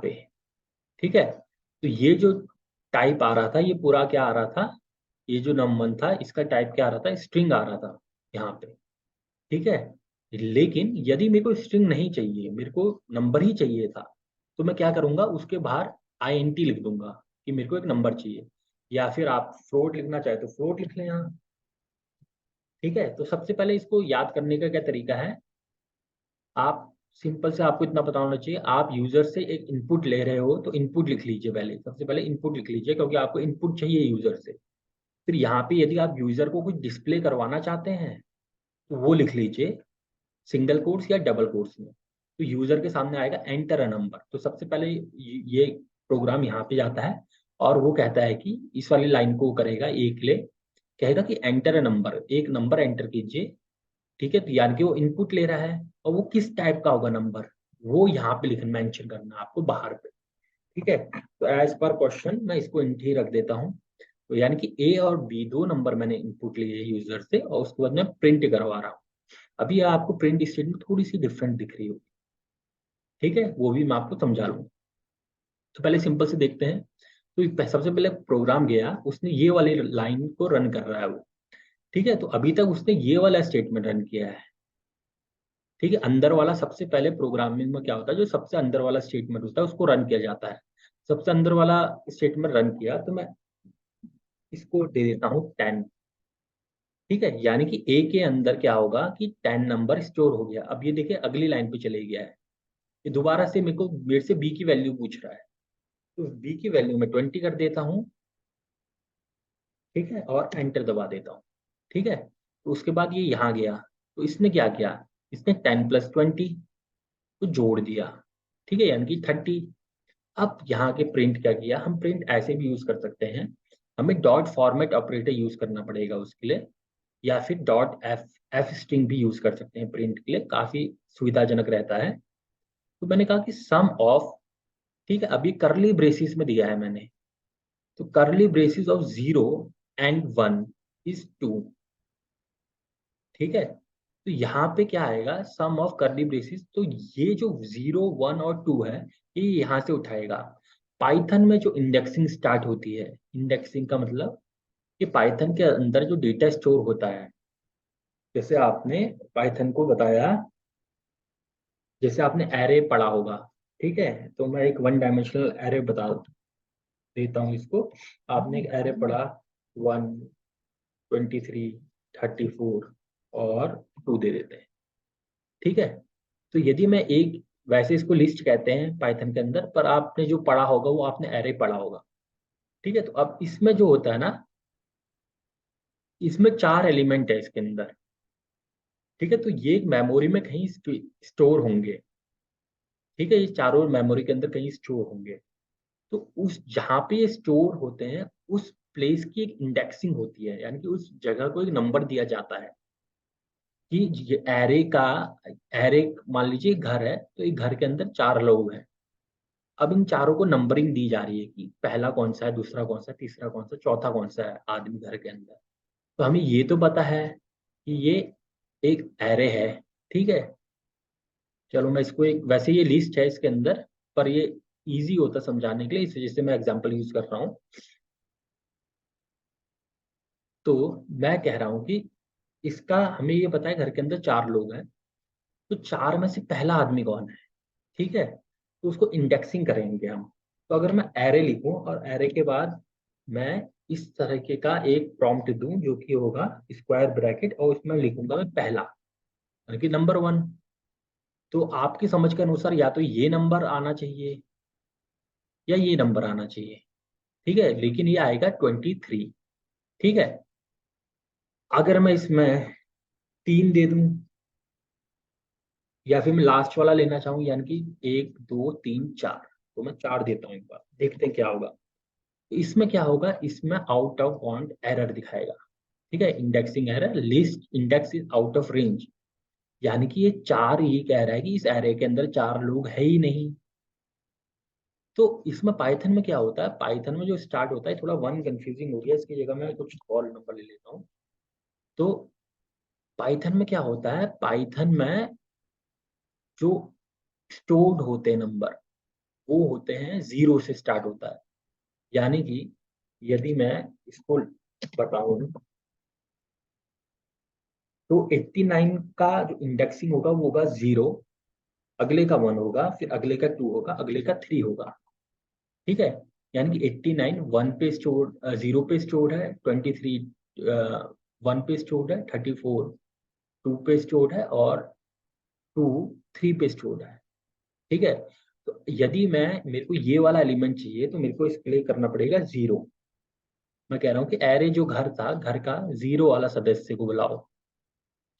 पे, ठीक है। तो ये जो टाइप आ रहा था ये पूरा क्या आ रहा था, ये जो नम1 था इसका टाइप क्या आ रहा था, स्ट्रिंग आ रहा था यहाँ पे, ठीक है। लेकिन यदि मेरे को स्ट्रिंग नहीं चाहिए, मेरे को नंबर ही चाहिए था, तो मैं क्या करूंगा, उसके बाहर INT लिख दूंगा कि मेरे को एक नंबर चाहिए। या फिर आप फ्लोट लिखना चाहे तो फ्लोट लिख लें यहाँ, ठीक है। तो सबसे पहले इसको याद करने का क्या तरीका है, आप सिंपल से आपको इतना पता होना चाहिए, आप यूजर से एक इनपुट ले रहे हो तो इनपुट लिख लीजिए, पहले सबसे पहले इनपुट लिख लीजिए, क्योंकि आपको इनपुट चाहिए यूजर से। फिर यहाँ पे यदि आप यूजर को कुछ डिस्प्ले करवाना चाहते हैं तो वो लिख लीजिए सिंगल कोट्स या डबल कोट्स में। तो यूजर के सामने आएगा एंटर अ नंबर, तो सबसे पहले ये प्रोग्राम यहाँ पे जाता है और वो कहता है कि इस वाली लाइन को करेगा, एक ले कहेगा कि एंटर अ नंबर, एक नंबर एंटर कीजिए, ठीक है। तो यानी कि वो इनपुट ले रहा है और वो किस टाइप का होगा नंबर, वो यहाँ पे लिखना, मेंशन करना है आपको बाहर पे, ठीक है। तो एज पर क्वेश्चन मैं इसको इंट ही रख देता हूँ। तो यानी कि ए और बी दो नंबर मैंने इनपुट लिए यूजर से और उसके बाद मैं प्रिंट करवा रहा हूँ। अभी आपको प्रिंट स्टेटमेंट थोड़ी सी डिफरेंट दिख रही होगी, ठीक है, वो भी मैं आपको समझा लूंगा। तो पहले सिंपल से देखते हैं। तो सबसे पहले प्रोग्राम गया, उसने ये वाली लाइन को रन कर रहा है वो, ठीक है। तो अभी तक उसने ये वाला स्टेटमेंट रन किया है, ठीक है। अंदर वाला सबसे पहले प्रोग्रामिंग में क्या होता है, जो सबसे अंदर वाला स्टेटमेंट होता है उसको रन किया जाता है। सबसे अंदर वाला स्टेटमेंट रन किया तो मैं इसको दे देता हूँ 10, ठीक है। यानी कि ए के अंदर क्या होगा कि 10 नंबर स्टोर हो गया। अब ये देखिए अगली लाइन पे चले गया है, ये दोबारा से मेरे से बी की वैल्यू पूछ रहा है, तो बी की वैल्यू में 20 कर देता हूँ, ठीक है, और एंटर दबा देता हूँ, ठीक है। तो उसके बाद ये यहाँ गया, तो इसने क्या किया, इसने 10 + 20 को जोड़ दिया, ठीक है, यानी कि 30। अब यहाँ के प्रिंट क्या किया, हम प्रिंट ऐसे भी यूज कर सकते हैं, हमें डॉट फॉर्मेट ऑपरेटर यूज करना पड़ेगा उसके लिए, या फिर डॉट एफ एफ स्ट्रिंग भी यूज कर सकते हैं प्रिंट के लिए, काफी सुविधाजनक रहता है। तो मैंने कहा कि सम ऑफ, ठीक है, अभी करली ब्रेसिस में दिया है मैंने, तो करली ब्रेसिस ऑफ 0 and 1 इज 2, ठीक है। तो यहाँ पे क्या आएगा, सम ऑफ करली ब्रेसिस, तो ये जो 0 1 और 2 है, ये यहाँ से उठाएगा। पाइथन में जो इंडेक्सिंग स्टार्ट होती है, इंडेक्सिंग का मतलब कि पाइथन के अंदर जो डेटा स्टोर होता है, जैसे आपने पाइथन को बताया, जैसे आपने एरे पढ़ा होगा, ठीक है, तो मैं एक 1 डायमेंशनल एरे बता देता हूँ इसको। आपने एक एरे पढ़ा, 1 23 34 और 2 दे देते हैं, ठीक है। तो यदि मैं एक, वैसे इसको लिस्ट कहते हैं पाइथन के अंदर, पर आपने जो पढ़ा होगा वो आपने एरे पढ़ा होगा, ठीक है। तो अब इसमें जो होता है ना, इसमें 4 एलिमेंट है इसके अंदर, ठीक है। तो ये मेमोरी में कहीं स्टोर होंगे, ठीक है, ये चारों मेमोरी के अंदर कहीं स्टोर होंगे। तो उस जहाँ पे ये स्टोर होते हैं, उस प्लेस की एक इंडेक्सिंग होती है, यानी कि उस जगह को एक नंबर दिया जाता है कि ये एरे का, एरे मान लीजिए घर है, तो एक घर के अंदर 4 लोग हैं। अब इन चारों को नंबरिंग दी जा रही है कि पहला कौन सा है, दूसरा कौन सा है, तीसरा कौन सा, चौथा कौन सा है आदमी घर के अंदर। तो हमें ये तो पता है कि ये एक एरे है, ठीक है। चलो मैं इसको एक, वैसे ये लिस्ट है इसके अंदर, पर ये इजी होता समझाने के लिए, इस वजह से मैं एग्जांपल यूज कर रहा हूँ। तो मैं कह रहा हूँ कि इसका हमें ये पता है घर के अंदर 4 लोग हैं, तो 4 में से पहला आदमी कौन है, ठीक है। तो उसको इंडेक्सिंग करेंगे हम। तो अगर मैं एरे लिखूं और एरे के बाद मैं इस तरीके का एक प्रॉम्प्ट दूं जो कि होगा स्क्वायर ब्रैकेट, और उसमें लिखूंगा मैं पहला, यानी कि नंबर 1। तो आपकी समझ के अनुसार या तो ये नंबर आना चाहिए या ये नंबर आना चाहिए, ठीक है, लेकिन ये आएगा 23, ठीक है। अगर मैं इसमें 3 दे दूं, या फिर मैं लास्ट वाला लेना चाहूँ, यानी कि 1 2 3 4, तो मैं 4 देता हूँ, एक बार देखते हैं क्या होगा। तो इसमें क्या होगा, इसमें आउट ऑफ बाउंड एरर दिखाएगा, ठीक है, indexing error, list index is out of range, यानी कि ये 4 ये कह रहा है कि इस एरे के अंदर 4 लोग है ही नहीं। तो इसमें पाइथन में क्या होता है, पाइथन में जो स्टार्ट होता है, थोड़ा वन कंफ्यूजिंग हो गया, इसकी जगह मैं कुछ और नंबर ले लेता हूँ। तो पाइथन में क्या होता है, पाइथन में जो स्टोर्ड होते हैं नंबर, वो होते हैं 0 से स्टार्ट होता है। यानी कि यदि मैं इसको बताऊं, तो 89 का जो इंडेक्सिंग होगा वो होगा 0, अगले का 1 होगा, फिर अगले का 2 होगा, अगले का 3 होगा, ठीक है। यानी कि 89 1 पे स्टोर, 0 पे स्टोर है, 23 1 पे स्टोर है, 34 2 पे स्टोर है, और 2 3 पे स्टोर है, ठीक है। तो यदि मैं, मेरे को ये वाला एलिमेंट चाहिए, तो मेरे को इसके लिए करना पड़ेगा 0। मैं कह रहा हूँ कि एरे जो घर था, घर का 0 वाला सदस्य को बुलाओ,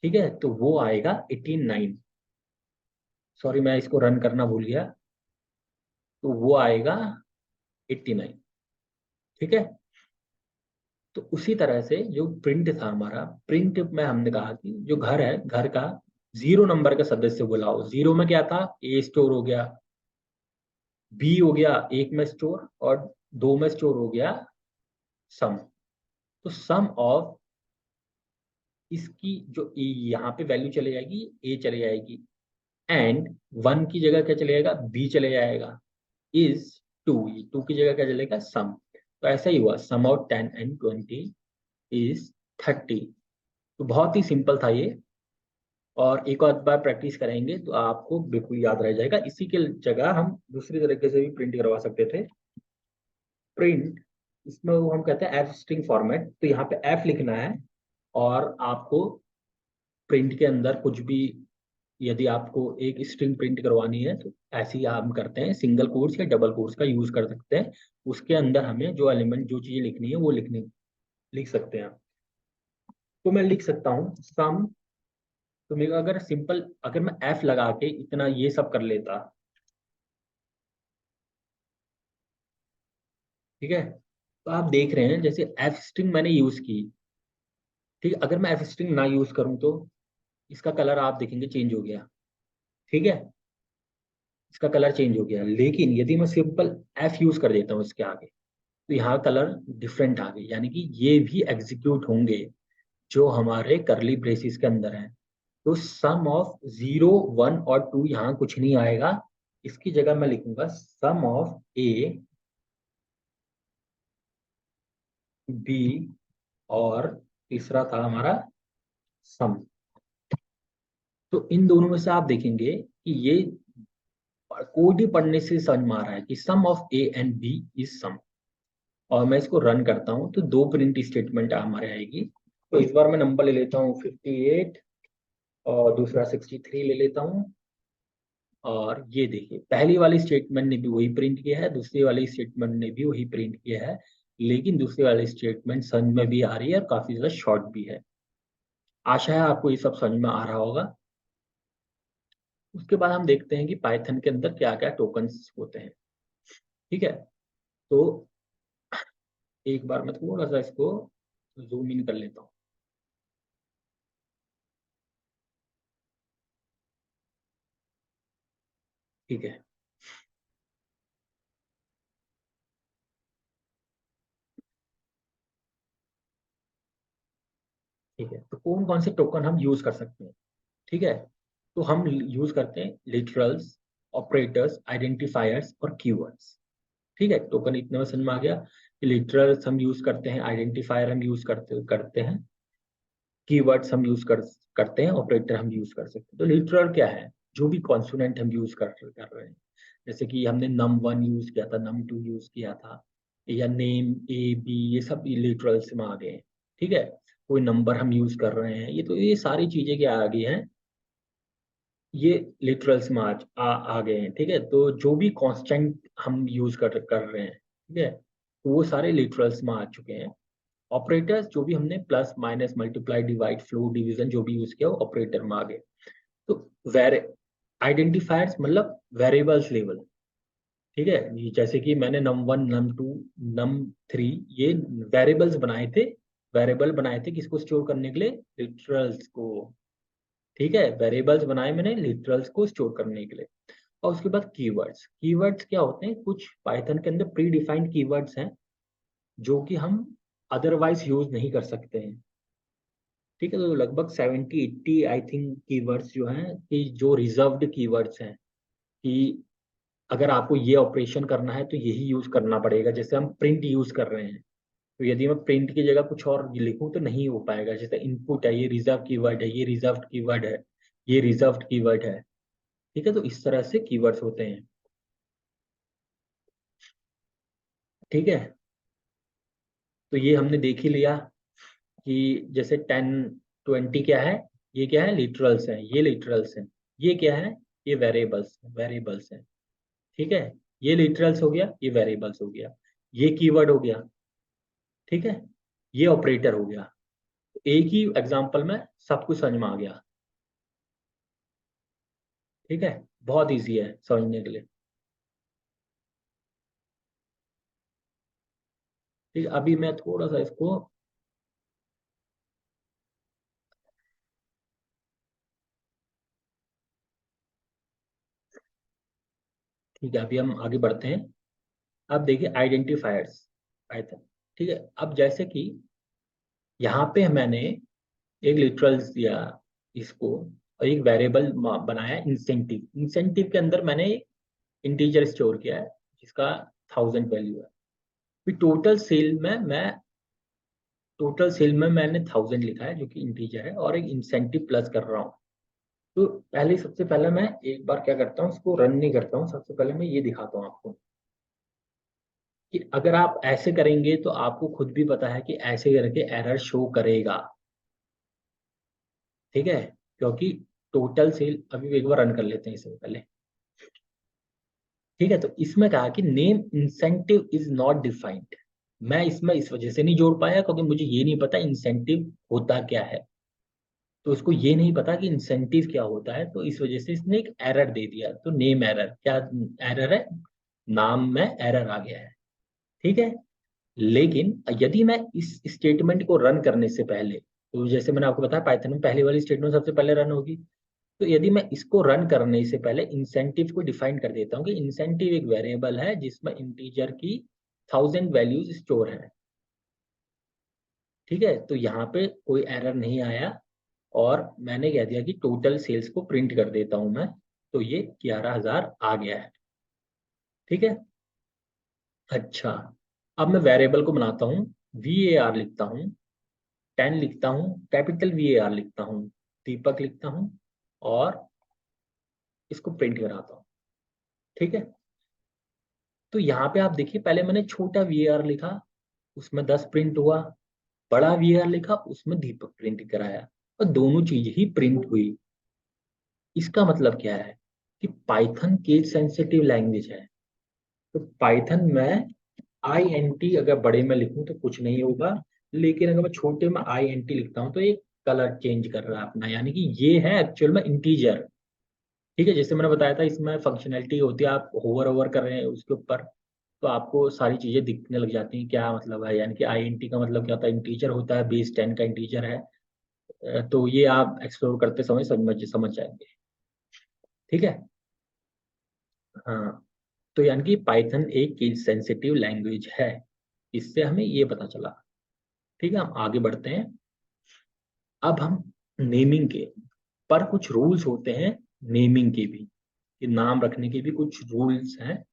ठीक है। तो वो आएगा 89, सॉरी मैं इसको रन करना भूल गया, तो वो आएगा 89, ठीक है। तो उसी तरह से जो प्रिंट था हमारा, प्रिंट में हमने कहा कि जो घर है, घर का 0 नंबर का सदस्य बुलाओ। 0 में क्या था, ए स्टोर हो गया, बी हो गया 1 में स्टोर, और 2 में स्टोर हो गया सम। तो सम ऑफ इसकी जो यहाँ पे वैल्यू चले जाएगी, ए चले जाएगी, एंड 1 की जगह क्या चले जाएगा, बी चले जाएगा, इज 2, 2 की जगह क्या चलेगा, सम। तो ऐसा ही हुआ, सम आउट 10 and 20 इज 30। तो बहुत ही सिंपल था ये, और एक और बार प्रैक्टिस करेंगे तो आपको बिल्कुल याद रह जाएगा। इसी के जगह हम दूसरी तरीके से भी प्रिंट करवा सकते थे। प्रिंट, इसमें वो हम कहते हैं एफ स्ट्रिंग फॉर्मेट, तो यहाँ पे एफ लिखना है, और आपको प्रिंट के अंदर कुछ भी, यदि आपको एक स्ट्रिंग प्रिंट करवानी है तो ऐसे ही हम करते हैं, सिंगल कोट्स या डबल कोट्स का यूज कर सकते हैं। उसके अंदर हमें जो एलिमेंट, जो चीजें लिखनी है वो लिख सकते हैं। तो मैं लिख सकता हूँ सम, तो मेरा अगर सिंपल, अगर मैं एफ लगा के इतना ये सब कर लेता, ठीक है, तो आप देख रहे हैं जैसे एफ स्ट्रिंग मैंने यूज की। ठीक है, अगर मैं एफ स्ट्रिंग ना यूज करूं तो इसका कलर आप देखेंगे चेंज हो गया। ठीक है, इसका कलर चेंज हो गया, लेकिन यदि मैं सिंपल एफ यूज कर देता हूँ इसके आगे, तो यहाँ कलर डिफरेंट आ गए, यानी कि ये भी एग्जीक्यूट होंगे जो हमारे करली ब्रेसिस के अंदर है। तो सम ऑफ 0, 1 और 2 यहाँ कुछ नहीं आएगा, इसकी जगह मैं लिखूंगा सम ऑफ ए, बी और तीसरा था हमारा सम। तो इन दोनों में से आप देखेंगे कि ये कोड ही पढ़ने से समझ में आ रहा है कि sum of A and B is sum. और मैं इसको रन करता हूँ तो दो प्रिंट स्टेटमेंट हमारे आएगी। तो इस बार मैं नंबर ले लेता हूँ 58 और दूसरा 63 ले लेता हूँ। और ये देखिए पहली वाली स्टेटमेंट ने भी वही प्रिंट किया है, दूसरी वाली स्टेटमेंट ने भी वही प्रिंट किया है, लेकिन दूसरी वाली स्टेटमेंट समझ में भी आ रही है और काफी ज्यादा शॉर्ट भी है। आशा है आपको ये सब समझ में आ रहा होगा। उसके बाद हम देखते हैं कि पाइथन के अंदर क्या क्या टोकन्स होते हैं। ठीक है, तो एक बार मैं थोड़ा सा इसको जूम इन कर लेता हूँ। ठीक है, ठीक है, तो कौन कौन से टोकन हम यूज कर सकते हैं। ठीक है, तो हम यूज करते हैं लिटरल्स, ऑपरेटर्स, आइडेंटिफायर्स और कीवर्ड्स। ठीक है, टोकन इतने में समझ में आ गया कि लिटरल्स हम यूज करते हैं, आइडेंटिफायर हम यूज करते करते हैं, कीवर्ड्स हम यूज करते हैं, ऑपरेटर हम यूज कर सकते हैं। तो लिटरल क्या है, जो भी कॉन्सोनेंट हम यूज कर रहे हैं, जैसे कि हमने num1 यूज किया था, num2 यूज किया था, या नेम ए बी, ये सब लिटरल्स में आ गए हैं। ठीक है, कोई नंबर हम यूज कर रहे हैं, ये तो ये सारी चीजें क्या आ गई हैं, ये लिटरल्स में आ गए हैं। ठीक है, तो जो भी कांस्टेंट हम यूज कर रहे हैं, ठीक है, तो वो सारे लिटरल्स में आ चुके हैं। ऑपरेटर्स जो भी हमने plus minus multiply divide floor division जो भी यूज किया वो ऑपरेटर में आ गए। तो वेर आइडेंटिफायर्स मतलब वेरिएबल्स लेवल। ठीक है, ये जैसे कि मैंने num1 num2 num3 ये वेरिएबल्स बनाए थे, वेरिएबल बनाए थे किसको स्टोर करने के लिए, लिटरल्स को। ठीक है, वेरिएबल्स बनाए मैंने लिटरल्स को स्टोर करने के लिए। और उसके बाद कीवर्ड्स, कीवर्ड्स क्या होते हैं, कुछ पाइथन के अंदर प्री डिफाइंड कीवर्ड्स हैं जो कि हम अदरवाइज यूज नहीं कर सकते हैं। ठीक है, तो लगभग 70-80 आई थिंक कीवर्ड्स जो हैं कि जो रिजर्व्ड कीवर्ड्स हैं, कि अगर आपको ये ऑपरेशन करना है तो यही यूज करना पड़ेगा। जैसे हम प्रिंट यूज कर रहे हैं, तो यदि मैं प्रिंट की जगह कुछ और लिखूं तो नहीं हो पाएगा। जैसे इनपुट है, ये रिजर्व कीवर्ड है, ये रिजर्व्ड कीवर्ड है, ये रिजर्व्ड कीवर्ड है। ठीक है, तो इस तरह से कीवर्ड्स होते हैं। ठीक है, तो ये हमने देख ही लिया कि जैसे 10, 20 क्या है, ये क्या है, लिटरल्स हैं, ये लिटरल्स हैं। ये क्या है, ये वेरिएबल्स वेरिएबल्स हैं। ठीक है, ये लिटरल्स हो गया, ये वेरिएबल्स हो गया, ये कीवर्ड हो गया। ठीक है, ये ऑपरेटर हो गया। तो एक ही एग्जांपल में सब कुछ समझ में आ गया। ठीक है, बहुत इजी है समझने के लिए। ठीक है, अभी मैं थोड़ा सा इसको, ठीक है, अभी हम आगे बढ़ते हैं। अब देखिए आइडेंटिफायर्स पाइथन। ठीक है, अब जैसे कि यहाँ पे मैंने एक लिटरल्स दिया इसको, और एक वेरिएबल बनाया इंसेंटिव। इंसेंटिव के अंदर मैंने इंटीजर स्टोर किया है जिसका 1000 वैल्यू है। फिर टोटल सेल में मैंने 1000 लिखा है जो कि इंटीजर है, और एक इंसेंटिव प्लस कर रहा हूँ। तो पहले सबसे पहले मैं एक बार क्या करता हूँ, इसको रन नहीं करता हूँ, सबसे पहले मैं ये दिखाता हूँ आपको कि अगर आप ऐसे करेंगे तो आपको खुद भी पता है कि ऐसे करके एरर शो करेगा। ठीक है, क्योंकि टोटल सेल, अभी एक बार रन कर लेते हैं इससे पहले। ठीक है, तो इसमें कहा कि name incentive is not defined. मैं इसमें इस वजह से नहीं जोड़ पाया क्योंकि मुझे ये नहीं पता इंसेंटिव होता क्या है। तो उसको ये नहीं पता कि इंसेंटिव क्या होता है, तो इस वजह से इसने एक एरर दे दिया। तो नेम एरर क्या एरर है, नाम में एरर आ गया है। ठीक है, लेकिन यदि मैं इस स्टेटमेंट को रन करने से पहले, तो जैसे मैंने आपको बताया पाइथन में पहली वाली स्टेटमेंट सबसे पहले रन होगी, तो यदि मैं इसको रन करने से पहले इंसेंटिव को डिफाइन कर देता हूँ कि इंसेंटिव एक वेरिएबल है जिसमें इंटीजर की 1000 वैल्यूज स्टोर है। ठीक है, तो यहाँ पे कोई एरर नहीं आया और मैंने कह दिया कि टोटल सेल्स को प्रिंट कर देता हूं मैं, तो ये 11,000 आ गया है। ठीक है, अच्छा, अब मैं वेरिएबल को बनाता हूँ, VAR लिखता हूँ, 10 लिखता हूँ, कैपिटल VAR लिखता हूँ, दीपक लिखता हूँ और इसको प्रिंट कराता हूँ। ठीक है, तो यहाँ पे आप देखिए, पहले मैंने छोटा VAR लिखा, उसमें 10 प्रिंट हुआ, बड़ा VAR लिखा, उसमें दीपक प्रिंट कराया, और दोनों चीज ही प्रिंट हुई। इसका मतलब क्या है कि पाइथन केस सेंसिटिव लैंग्वेज है। तो पाइथन में INT अगर बड़े में लिखूं तो कुछ नहीं होगा, लेकिन अगर मैं छोटे में INT लिखता हूं तो ये कलर चेंज कर रहा है अपना, यानी कि ये है एक्चुअल में इंटीजर। ठीक है, जैसे मैंने बताया था इसमें फंक्शनैलिटी होती है, आप होवर ओवर कर रहे हैं उसके ऊपर तो आपको सारी चीजें दिखने लग जाती हैं, क्या मतलब है, यानी कि INT का मतलब क्या होता है, इंटीजर होता है, बेस 10 का इंटीजर है। तो ये आप एक्सप्लोर करते समय समझ समझ जाएंगे। ठीक है, हाँ, तो यानी कि पाइथन एक केस सेंसिटिव लैंग्वेज है, इससे हमें ये पता चला। ठीक है, हम आगे बढ़ते हैं। अब हम नेमिंग के, पर कुछ रूल्स होते हैं नेमिंग के भी, कि नाम रखने के भी कुछ रूल्स हैं,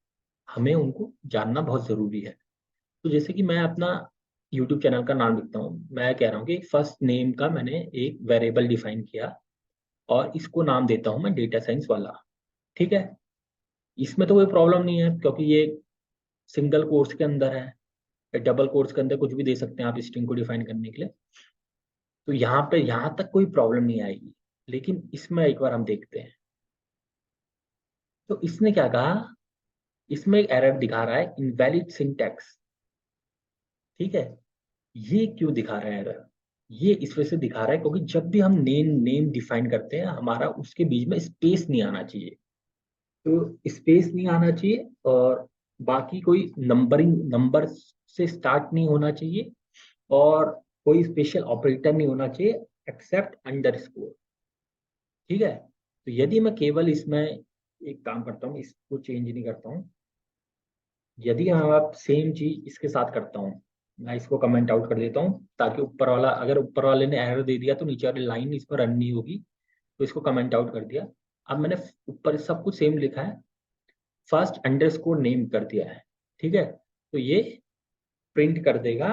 हमें उनको जानना बहुत जरूरी है। तो जैसे कि मैं अपना यूट्यूब चैनल का नाम लिखता हूँ, मैं कह रहा हूँ कि फर्स्ट नेम का मैंने एक वेरिएबल डिफाइन किया और इसको नाम देता हूँ मैं डेटा साइंस वाला। ठीक है, इसमें तो कोई प्रॉब्लम नहीं है क्योंकि ये सिंगल कोर्स के अंदर है, डबल कोर्स के अंदर कुछ भी दे सकते हैं आप स्ट्रिंग को डिफाइन करने के लिए। तो यहाँ पे यहाँ तक कोई प्रॉब्लम नहीं आएगी, लेकिन इसमें एक बार हम देखते हैं। तो इसने क्या कहा, इसमें एक एरर दिखा रहा है, इनवैलिड सिंटैक्स। ठीक है, ये क्यों दिखा रहा है एरर, ये इस वजह से दिखा रहा है क्योंकि जब भी हम नेम नेम डिफाइन करते हैं हमारा उसके बीच में स्पेस नहीं आना चाहिए। तो स्पेस नहीं आना चाहिए और बाकी कोई नंबरिंग नंबर से स्टार्ट नहीं होना चाहिए और कोई स्पेशल ऑपरेटर नहीं होना चाहिए एक्सेप्ट अंडरस्कोर। ठीक है, तो यदि मैं केवल इसमें एक काम करता हूँ, इसको चेंज नहीं करता हूँ, यदि आप सेम चीज इसके साथ करता हूँ, मैं इसको कमेंट आउट कर देता हूँ ताकि ऊपर वाला, अगर ऊपर वाले ने एरर दे दिया तो नीचे वाली लाइन इस पर रन नहीं होगी, तो इसको कमेंट आउट कर दिया। अब मैंने ऊपर सब कुछ सेम लिखा है, फर्स्ट अंडरस्कोर नेम कर दिया है। ठीक है, तो ये प्रिंट कर देगा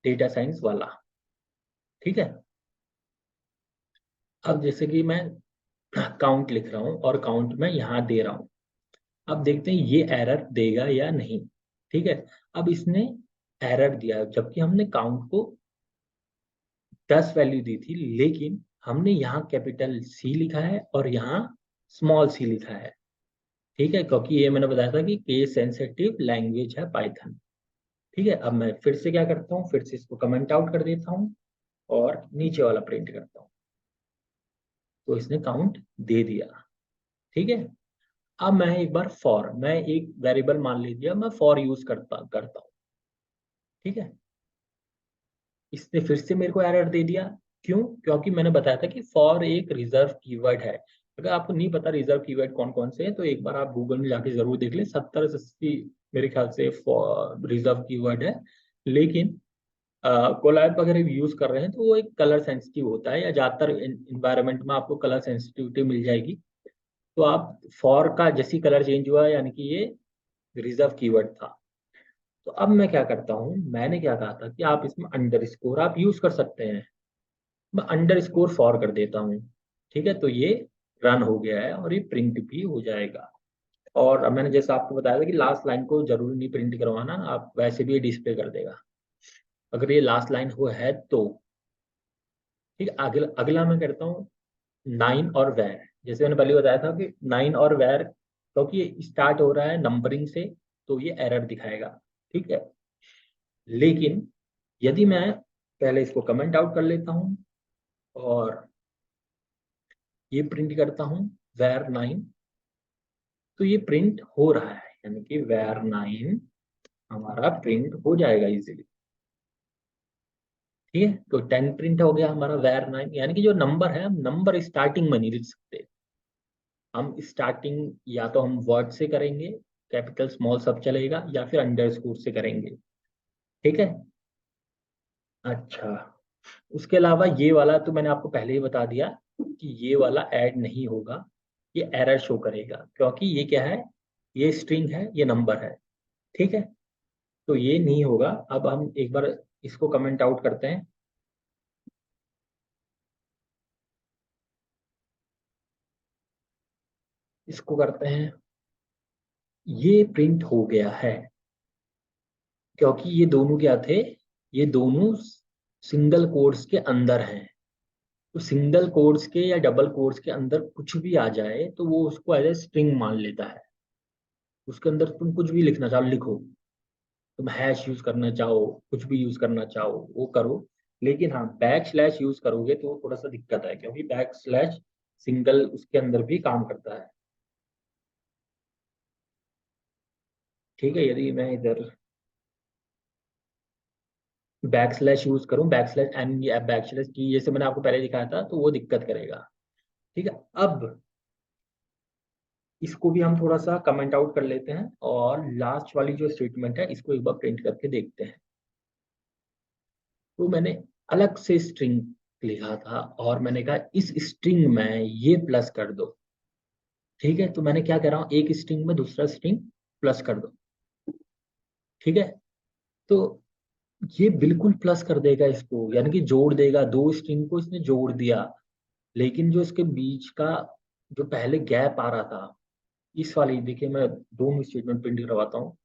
डेटा साइंस वाला। ठीक है, अब जैसे कि मैं काउंट लिख रहा हूँ और काउंट में यहाँ दे रहा हूँ, अब देखते हैं ये एरर देगा या नहीं। ठीक है, अब इसने एरर दिया जबकि हमने काउंट को 10 वैल्यू दी थी, लेकिन हमने यहाँ कैपिटल C लिखा है और यहाँ स्मॉल c लिखा है। ठीक है, क्योंकि ये मैंने बताया था कि केस सेंसिटिव लैंग्वेज है पाइथन। ठीक है, अब मैं फिर से क्या करता हूँ, फिर से इसको कमेंट आउट कर देता हूँ और नीचे वाला प्रिंट करता हूँ, तो इसने काउंट दे दिया। ठीक है, अब मैं एक बार फॉर, मैं एक वेरिएबल मान लीजिए मैं फॉर यूज करता करता हूँ। ठीक है, इसने फिर से मेरे को एरर दे दिया, क्यों, क्योंकि मैंने बताया था कि फॉर एक रिजर्व कीवर्ड है। अगर आपको नहीं पता रिजर्व कीवर्ड कौन कौन से हैं तो एक बार आप गूगल में जाके जरूर देख लें, 70 से 80 मेरे ख्याल से फॉर रिजर्व कीवर्ड है। लेकिन कोलैब वगैरह यूज कर रहे हैं तो वो एक कलर सेंसिटिव होता है, या ज्यादातर इन्वायरमेंट में आपको कलर सेंसिटिविटी मिल जाएगी। तो आप फॉर का जैसी कलर चेंज हुआ यानी कि ये रिजर्व कीवर्ड था। तो अब मैं क्या करता हूँ, मैंने क्या कहा था कि आप इसमें अंडरस्कोर आप यूज कर सकते हैं, मैं अंडरस्कोर फॉर कर देता हूँ। ठीक है, तो ये रन हो गया है और ये प्रिंट भी हो जाएगा। और अब मैंने जैसा आपको बताया था कि लास्ट लाइन को जरूरी नहीं प्रिंट करवाना, आप वैसे भी ये डिस्प्ले कर देगा अगर ये लास्ट लाइन हो है तो। ठीक है, अगला अगला मैं करता हूँ नाइन और वेर। जैसे मैंने पहले बताया था कि नाइन और वेर क्योंकि ये स्टार्ट हो रहा है नंबरिंग से, तो ये एरर दिखाएगा। ठीक है, लेकिन यदि मैं पहले इसको कमेंट आउट कर लेता हूँ और ये प्रिंट करता हूँ वेर नाइन, तो ये प्रिंट हो रहा है, यानी कि var9 हमारा प्रिंट हो जाएगा इजीली। ठीक है, तो 10 प्रिंट हो गया हमारा var9, यानी कि जो नंबर है, हम नंबर स्टार्टिंग में नहीं लिख सकते। हम स्टार्टिंग या तो हम वर्ड से करेंगे, कैपिटल स्मॉल सब चलेगा, या फिर अंडरस्कोर से करेंगे। ठीक है। अच्छा, उसके अलावा ये वाला तो मैंने आपको पहले ही बता दिया कि ये वाला ऐड नहीं होगा, ये एरर शो करेगा, क्योंकि ये क्या है, ये स्ट्रिंग है, ये नंबर है। ठीक है, तो ये नहीं होगा। अब हम एक बार इसको कमेंट आउट करते हैं। इसको करते हैं, ये प्रिंट हो गया है, क्योंकि ये दोनों क्या थे, ये दोनों सिंगल कोट्स के अंदर हैं। तो सिंगल कोट्स के या डबल कोट्स के अंदर कुछ भी आ जाए तो वो उसको एज ए स्ट्रिंग मान लेता है। उसके अंदर तुम कुछ भी लिखना चाहो लिखो, तुम हैश यूज करना चाहो, कुछ भी यूज करना चाहो वो करो। लेकिन हाँ, बैक स्लैश यूज करोगे तो थोड़ा सा दिक्कत है, क्योंकि बैक स्लैश सिंगल उसके अंदर भी काम करता है। ठीक है, यदि मैं इधर बैक स्लैश यूज करूं, बैक स्लैश एन या बैक स्लैश की, जैसे मैंने आपको पहले दिखाया था, तो वो दिक्कत करेगा। ठीक है, अब इसको भी हम थोड़ा सा कमेंट आउट कर लेते हैं, और लास्ट वाली जो स्टेटमेंट है इसको एक बार प्रिंट करके देखते हैं। तो मैंने अलग से स्ट्रिंग लिखा था, और मैंने कहा इस स्ट्रिंग में ये प्लस कर दो। ठीक है, तो मैंने क्या कह रहा हूँ, एक स्ट्रिंग में दूसरा स्ट्रिंग प्लस कर दो। ठीक है, तो ये बिल्कुल प्लस कर देगा इसको, यानी कि जोड़ देगा, दो स्ट्रिंग को इसने जोड़ दिया। लेकिन जो इसके बीच का जो पहले गैप आ रहा था, इस वाली देखिए, मैं दोनों स्टेटमेंट प्रिंट करवाता हूँ,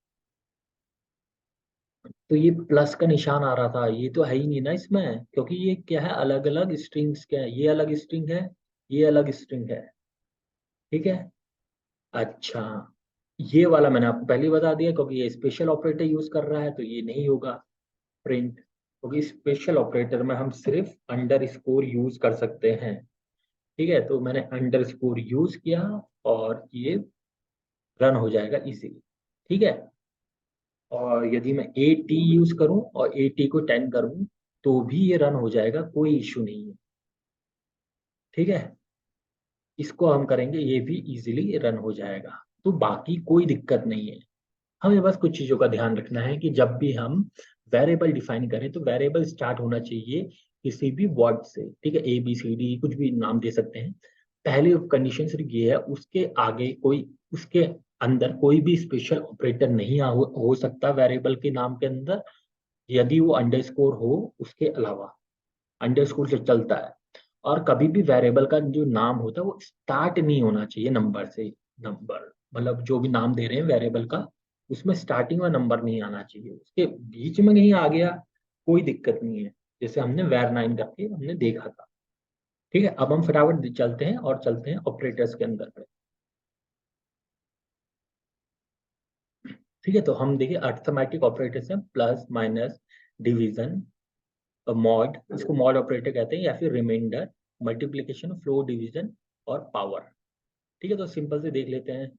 तो ये प्लस का निशान आ रहा था, ये तो है ही नहीं ना इसमें, क्योंकि ये क्या है, अलग अलग स्ट्रिंग्स क्या है, ये अलग स्ट्रिंग है, ये अलग स्ट्रिंग है। ठीक है। अच्छा, ये वाला मैंने आपको पहले ही बता दिया, क्योंकि ये स्पेशल ऑपरेटर यूज कर रहा है, तो ये नहीं होगा प्रिंट, क्योंकि स्पेशल ऑपरेटर में हम सिर्फ अंडर स्कोर यूज कर सकते हैं। ठीक है, तो मैंने अंडर स्कोर यूज किया, और ये रन हो जाएगा इजीली। ठीक है, और यदि मैं ए टी यूज करूं और ए टी को 10 करूं, तो भी ये रन हो जाएगा, कोई इश्यू नहीं है। ठीक है, इसको हम करेंगे, ये भी इजीली रन हो जाएगा, तो बाकी कोई दिक्कत नहीं है। हमें बस कुछ चीजों का ध्यान रखना है कि जब भी हम वेरिएबल डिफाइन करें, तो वेरिएबल स्टार्ट होना चाहिए किसी भी वर्ड से। ठीक है, ए बी सी डी कुछ भी नाम दे सकते हैं। पहले कंडीशन सिर्फ ये है, उसके आगे कोई, उसके अंदर कोई भी स्पेशल ऑपरेटर नहीं हो सकता वेरिएबल के नाम के अंदर, यदि वो अंडरस्कोर हो उसके अलावा। अंडरस्कोर से चलता है। और कभी भी वेरिएबल का जो नाम होता है वो स्टार्ट नहीं होना चाहिए नंबर से। नंबर मतलब जो भी नाम दे रहे हैं वेरिएबल का, उसमें स्टार्टिंग में नंबर नहीं आना चाहिए, उसके बीच में कहीं आ गया कोई दिक्कत नहीं है, जैसे हमने var9 करके हमने देखा था। ठीक है, अब हम फटाफट चलते हैं और चलते हैं ऑपरेटर्स के अंदर पे। ठीक है, तो हम देखिए अर्थमेटिक ऑपरेटर्स हैं, प्लस माइनस डिवीजन, मॉड, इसको मॉड ऑपरेटर कहते हैं, या फिर रिमाइंडर, मल्टीप्लीकेशन, फ्लोर, डिवीजन और पावर। ठीक है, तो सिंपल से देख लेते हैं।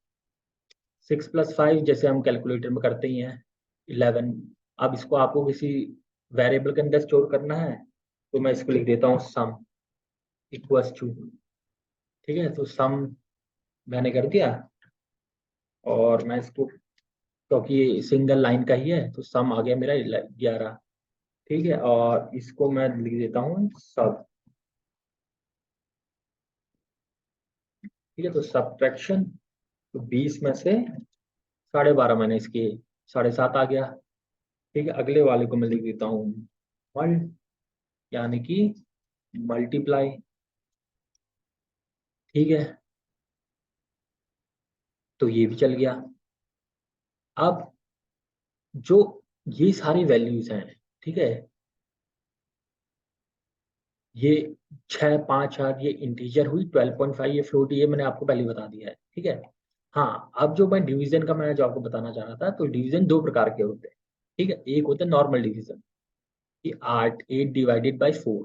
6+5 जैसे हम कैलकुलेटर में करते ही हैं, 11। अब इसको आपको किसी वेरिएबल के अंदर स्टोर करना है, तो मैं इसको लिख देता हूँ सम इक्वल्स टू। ठीक है, तो सम मैंने कर दिया, और मैं इसको, क्योंकि ये सिंगल लाइन का ही है, तो सम आ गया मेरा 11। ठीक है, और इसको मैं लिख देता हूँ सब। ठीक है, तो सब्ट्रैक्शन, तो 20 में से 12.5 मैंने इसके 7.5 आ गया। ठीक है, अगले वाले को मैं लिख देता हूँ मल, यानी कि मल्टीप्लाई। ठीक है, तो ये भी चल गया। अब जो ये सारी वैल्यूज हैं, ठीक है, ये 6, 5, 8 ये इंटीजर हुई, 12.5 ये फ्लोट, ये मैंने आपको पहले बता दिया है। ठीक है, हाँ, अब जो मैं डिवीजन का मैं जो आपको बताना चाह रहा था, तो डिवीजन दो प्रकार के होते हैं। ठीक है, एक होता है नॉर्मल डिवीजन, कि 8 डिवाइडेड बाई 4,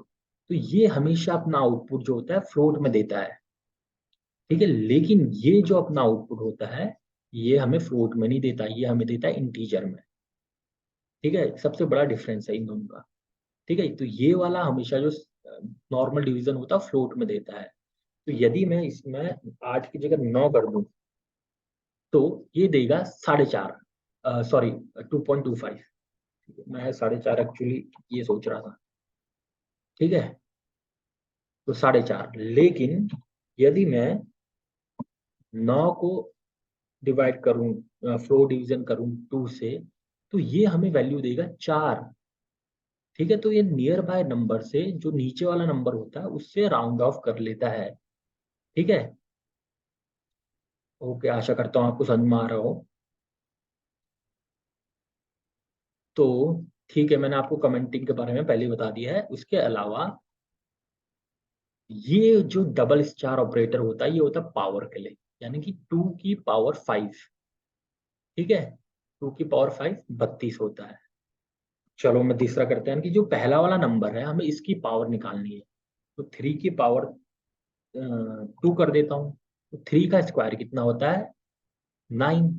तो ये हमेशा अपना आउटपुट जो होता है फ्लोट में देता है। ठीक है, लेकिन ये जो अपना आउटपुट होता है, ये हमें फ्लोट में नहीं देता, ये हमें देता है इंटीजर में। ठीक है, सबसे बड़ा डिफरेंस है इन दोनों का। ठीक है, तो ये वाला हमेशा जो नॉर्मल डिवीजन होता है फ्लोट में देता है। तो यदि मैं इसमें 8 की जगह 9 कर दूं तो ये देगा 4.5, सॉरी 2.25। मैं 4.5 एक्चुअली ये सोच रहा था। ठीक है, तो 4.5, लेकिन यदि मैं 9 को डिवाइड करूं, फ्लोर डिवीजन करूं 2 से, तो ये हमें वैल्यू देगा 4। ठीक है, तो ये नियर बाय नंबर से जो नीचे वाला नंबर होता है उससे राउंड ऑफ कर लेता है। ठीक है, ओके, आशा करता हूँ आपको समझ में आ रहा हो। तो ठीक है, मैंने आपको कमेंटिंग के बारे में पहले ही बता दिया है। उसके अलावा ये जो डबल स्टार ऑपरेटर होता है ये होता है पावर के लिए, यानी कि 2 की पावर 5। ठीक है, 2 की पावर 5 32 होता है। चलो मैं तीसरा करते हैं कि जो पहला वाला नंबर है हमें इसकी पावर निकालनी है। तो 3 की पावर 2 कर देता हूँ। तो 3 का स्क्वायर कितना होता है? 9।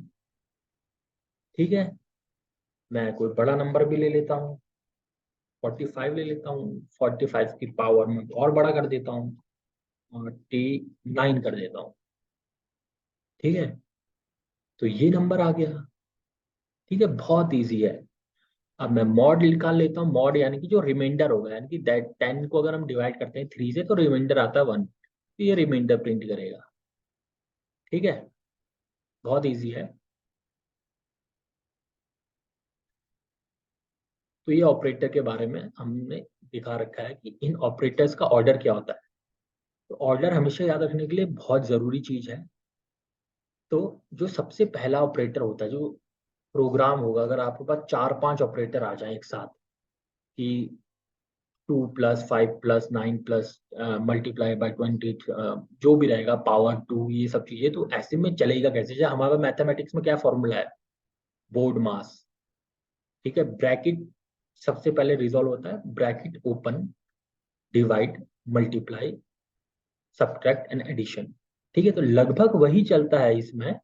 ठीक है, मैं कोई बड़ा नंबर भी ले लेता हूँ, 45 ले लेता हूँ। 45 की पावर में और बड़ा कर देता हूँ, और 9 कर देता हूँ। ठीक है, तो ये नंबर आ गया। ठीक है, बहुत इजी है। अब मैं मॉड निकाल लेता हूँ। मॉड यानी कि जो रिमाइंडर होगा, यानी कि दैट 10 को अगर हम डिवाइड करते हैं 3 से तो रिमाइंडर आता है 1, तो ये रिमाइंडर प्रिंट करेगा। ठीक है, बहुत इजी है। तो ये ऑपरेटर के बारे में हमने दिखा रखा है कि इन ऑपरेटर्स का ऑर्डर क्या होता है। तो ऑर्डर हमेशा याद रखने के लिए बहुत जरूरी चीज है। तो जो सबसे पहला ऑपरेटर होता है, जो प्रोग्राम होगा, अगर आपके पास 4-5 ऑपरेटर आ जाए एक साथ कि 2+5+9 +multiply by 20, जो भी रहेगा पावर 2, ये सब चीजें, तो ऐसे में चलेगा कैसे? जैसे हमारा मैथमेटिक्स में क्या फॉर्मूला है? BODMAS. ठीक है, ब्रैकेट सबसे पहले रिजॉल्व होता है, bracket open, divide, multiply, subtract and addition. ठीक है, तो लगभग वही चलता है इसमें,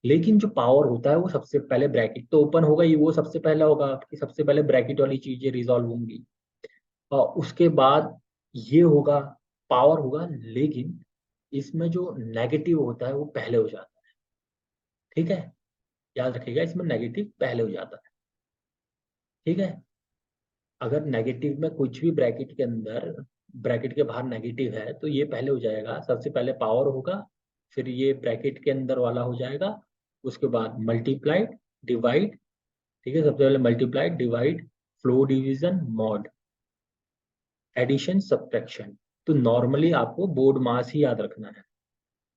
लेकिन जो पावर होता है वो सबसे पहले, ब्रैकेट तो ओपन होगा ही, वो सबसे पहला होगा कि सबसे पहले ब्रैकेट वाली चीजें रिजॉल्व होंगी, और उसके बाद ये होगा, पावर होगा, लेकिन इसमें जो नेगेटिव होता है वो पहले हो जाता है। ठीक है, याद रखिएगा, इसमें नेगेटिव पहले हो जाता है। ठीक है, अगर नेगेटिव में कुछ भी ब्रैकेट के अंदर, ब्रैकेट के बाहर नेगेटिव है तो ये पहले हो जाएगा। सबसे पहले पावर होगा, फिर ये ब्रैकेट के अंदर वाला हो जाएगा, उसके बाद मल्टीप्लाइड, डिवाइड। ठीक है, सबसे पहले multiplied, divide, floor division, mod, addition, subtraction. तो नॉर्मली आपको बोर्ड मास ही याद रखना है।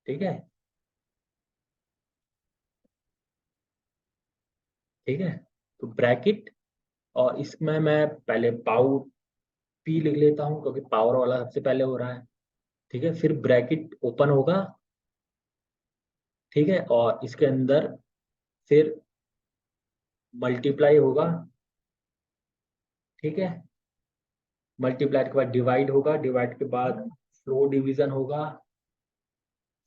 ठीक है, ठीक है, तो ब्रैकेट, और इसमें मैं पहले पावर पी लिख लेता हूँ क्योंकि पावर वाला सबसे पहले हो रहा है। ठीक है, फिर ब्रैकेट ओपन होगा। ठीक है, और इसके अंदर फिर मल्टीप्लाई होगा। ठीक है, मल्टीप्लाई के बाद डिवाइड होगा, डिवाइड के बाद फ्लो डिवीजन होगा,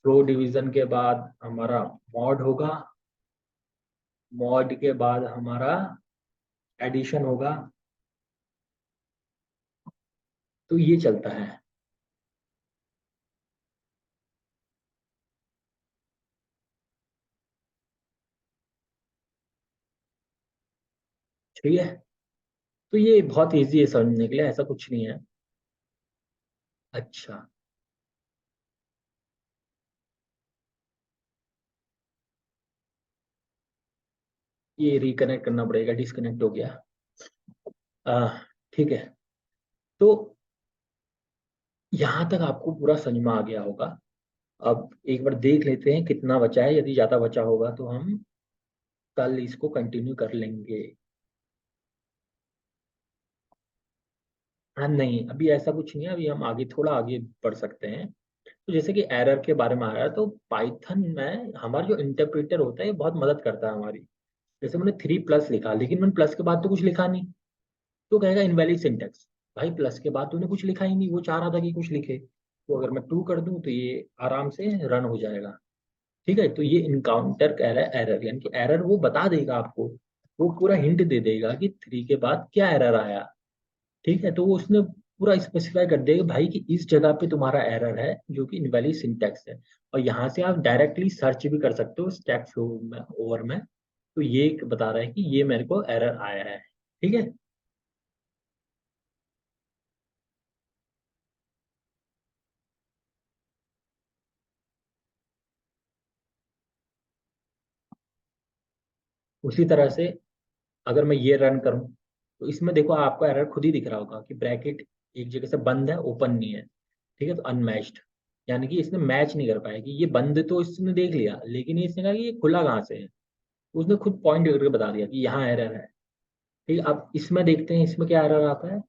फ्लो डिवीजन के बाद हमारा मॉड होगा, मॉड के बाद हमारा एडिशन होगा। तो ये चलता है। ठीक है, तो ये बहुत इजी है समझने के लिए, ऐसा कुछ नहीं है। अच्छा, ये रिकनेक्ट करना पड़ेगा, डिस्कनेक्ट हो गया। आ, ठीक है, तो यहाँ तक आपको पूरा समझ में आ गया होगा। अब एक बार देख लेते हैं कितना बचा है, यदि ज्यादा बचा होगा तो हम कल इसको कंटिन्यू कर लेंगे। हाँ, नहीं, अभी ऐसा कुछ नहीं है, अभी हम आगे थोड़ा आगे बढ़ सकते हैं। तो जैसे कि एरर के बारे में आ रहा है, तो पाइथन में हमारा जो इंटरप्रेटर होता है ये बहुत मदद करता है हमारी। जैसे मैंने 3+ लिखा, लेकिन मैंने प्लस के बाद तो कुछ लिखा नहीं, तो कहेगा इनवैलिड सिंटेक्स। भाई प्लस के बाद तूने कुछ लिखा ही नहीं, वो चाह रहा था कि कुछ लिखे। तो अगर मैं 2 कर दूं तो ये आराम से रन हो जाएगा। ठीक है, तो ये इनकाउंटर कह रहा है एरर, यानी कि एरर वो बता देगा आपको, वो पूरा हिंट दे देगा कि 3 के बाद क्या एरर आया। ठीक है, तो वो उसने पूरा स्पेसिफाई कर देगा भाई कि इस जगह पे तुम्हारा एरर है जो कि इनवैलिड सिंटैक्स है। और यहाँ से आप डायरेक्टली सर्च भी कर सकते हो स्टैक फ्लो में, ओवर में। तो ये बता रहा है कि ये मेरे को एरर आया है। ठीक है। उसी तरह से अगर मैं ये रन करूं तो इसमें देखो आपको एरर खुद ही दिख रहा होगा कि ब्रैकेट एक जगह से बंद है, ओपन नहीं है। ठीक है, तो अनमैच्ड, यानी कि इसने मैच नहीं कर पाया कि ये बंद तो इसने देख लिया, लेकिन इसने कहा कि ये खुला कहाँ से है। उसने खुद पॉइंट करके बता दिया कि यहाँ एरर है। ठीक है, अब इसमें देखते हैं इसमें क्या एरर आता है।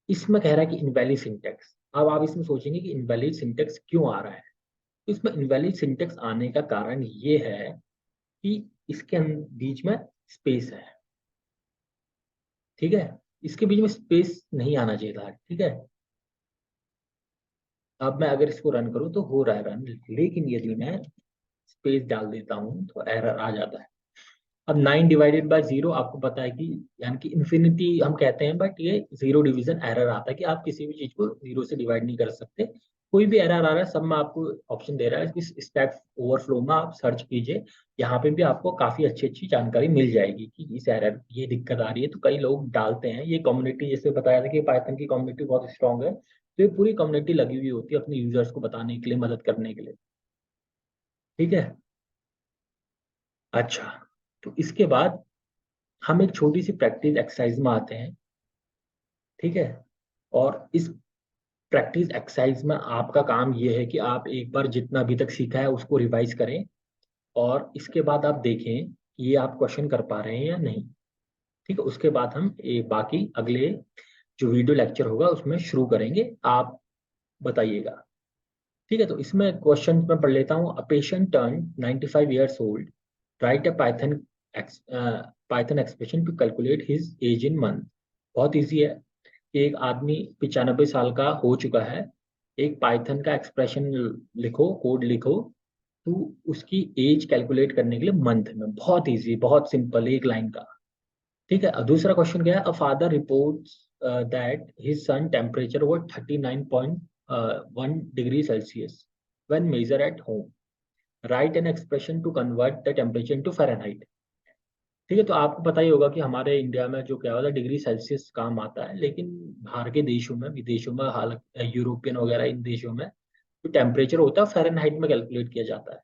इसमें कह रहा है कि इनवैलिड सिंटेक्स। अब आप इसमें सोचेंगे कि इनवैलिड सिंटेक्स क्यों आ रहा है। तो इसमें इनवैलिड सिंटेक्स आने का कारण ये है कि इसके बीच में स्पेस है। ठीक है, इसके बीच में स्पेस नहीं आना चाहिए था। ठीक है, अब मैं अगर इसको रन करूं तो हो रहा है रन, लेकिन यदि मैं स्पेस डाल देता हूं तो एरर आ जाता है। अब 9/0 आपको पता है कि यानी कि इन्फिनिटी हम कहते हैं, बट ये जीरो डिवीजन एरर आता है कि आप किसी भी चीज को जीरो से डिवाइड नहीं कर सकते। कोई भी एरर आ रहा है, सब में आपको ऑप्शन दे रहा है कि स्टैक ओवरफ्लो में आप सर्च कीजिए। यहाँ पे भी आपको काफी अच्छी अच्छी जानकारी मिल जाएगी कि इस एरर ये दिक्कत आ रही है। तो कई लोग डालते हैं, ये कम्युनिटी जैसे बताया था कि पाइथन की कम्युनिटी बहुत स्ट्रांग है, तो ये पूरी कम्युनिटी लगी हुई होती है अपने यूजर्स को बताने के लिए, मदद करने के लिए। ठीक है। अच्छा, तो इसके बाद हम एक छोटी सी प्रैक्टिस एक्सरसाइज में आते हैं। ठीक है, और इस प्रैक्टिस एक्सरसाइज में आपका काम ये है कि आप एक बार जितना अभी तक सीखा है उसको रिवाइज करें, और इसके बाद आप देखें कि ये आप क्वेश्चन कर पा रहे हैं या नहीं। ठीक है, उसके बाद हम बाकी अगले जो वीडियो लेक्चर होगा उसमें शुरू करेंगे, आप बताइएगा। ठीक है, तो इसमें क्वेश्चन मैं पढ़ लेता हूँ। A patient turn 95 years old, right a Python expression to calculate his age in month. बहुत इजी है। एक आदमी 95 साल का हो चुका है, एक पाइथन का एक्सप्रेशन लिखो, कोड लिखो, तो उसकी एज कैलकुलेट करने के लिए मंथ में। बहुत इजी, बहुत सिंपल, एक लाइन का। ठीक है, अब दूसरा क्वेश्चन क्या है। A father reports that his son temperature वो 39.1 degree Celsius when measure at home. Write an expression to convert the temperature into Fahrenheit. ठीक है, तो आपको पता ही होगा कि हमारे इंडिया में जो क्या होता है डिग्री सेल्सियस काम आता है, लेकिन बाहर के देशों में, विदेशों में, हाल यूरोपियन वगैरह इन देशों में जो टेम्परेचर होता है फ़ारेनहाइट में कैलकुलेट किया जाता है।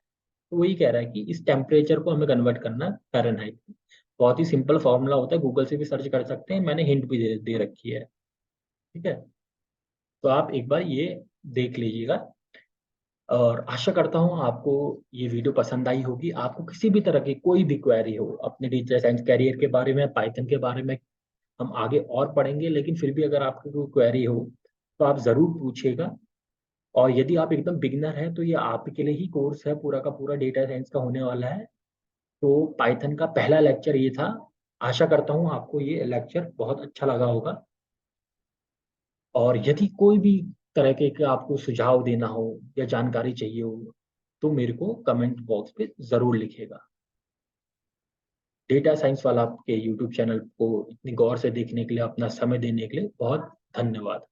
तो वही कह रहा है कि इस टेम्परेचर को हमें कन्वर्ट करना है फ़ारेनहाइट में। बहुत ही सिंपल फॉर्मूला होता है, गूगल से भी सर्च कर सकते हैं, मैंने हिंट भी दे रखी है। ठीक है, तो आप एक बार ये देख लीजिएगा, और आशा करता हूँ आपको ये वीडियो पसंद आई होगी। आपको किसी भी तरह की कोई भी क्वेरी हो अपने डिजिटल साइंस कैरियर के बारे में, पाइथन के बारे में, हम आगे और पढ़ेंगे, लेकिन फिर भी अगर आपकी कोई क्वेरी हो तो आप ज़रूर पूछिएगा। और यदि आप एकदम बिगिनर हैं तो ये आपके लिए ही कोर्स है, पूरा का पूरा डेटा साइंस का होने वाला है। तो पाइथन का पहला लेक्चर ये था। आशा करता हूँ आपको ये लेक्चर बहुत अच्छा लगा होगा। और यदि कोई भी तरह के आपको सुझाव देना हो या जानकारी चाहिए हो तो मेरे को कमेंट बॉक्स पे ज़रूर लिखेगा। डेटा साइंस वाला आपके यूट्यूब चैनल को इतनी गौर से देखने के लिए, अपना समय देने के लिए बहुत धन्यवाद।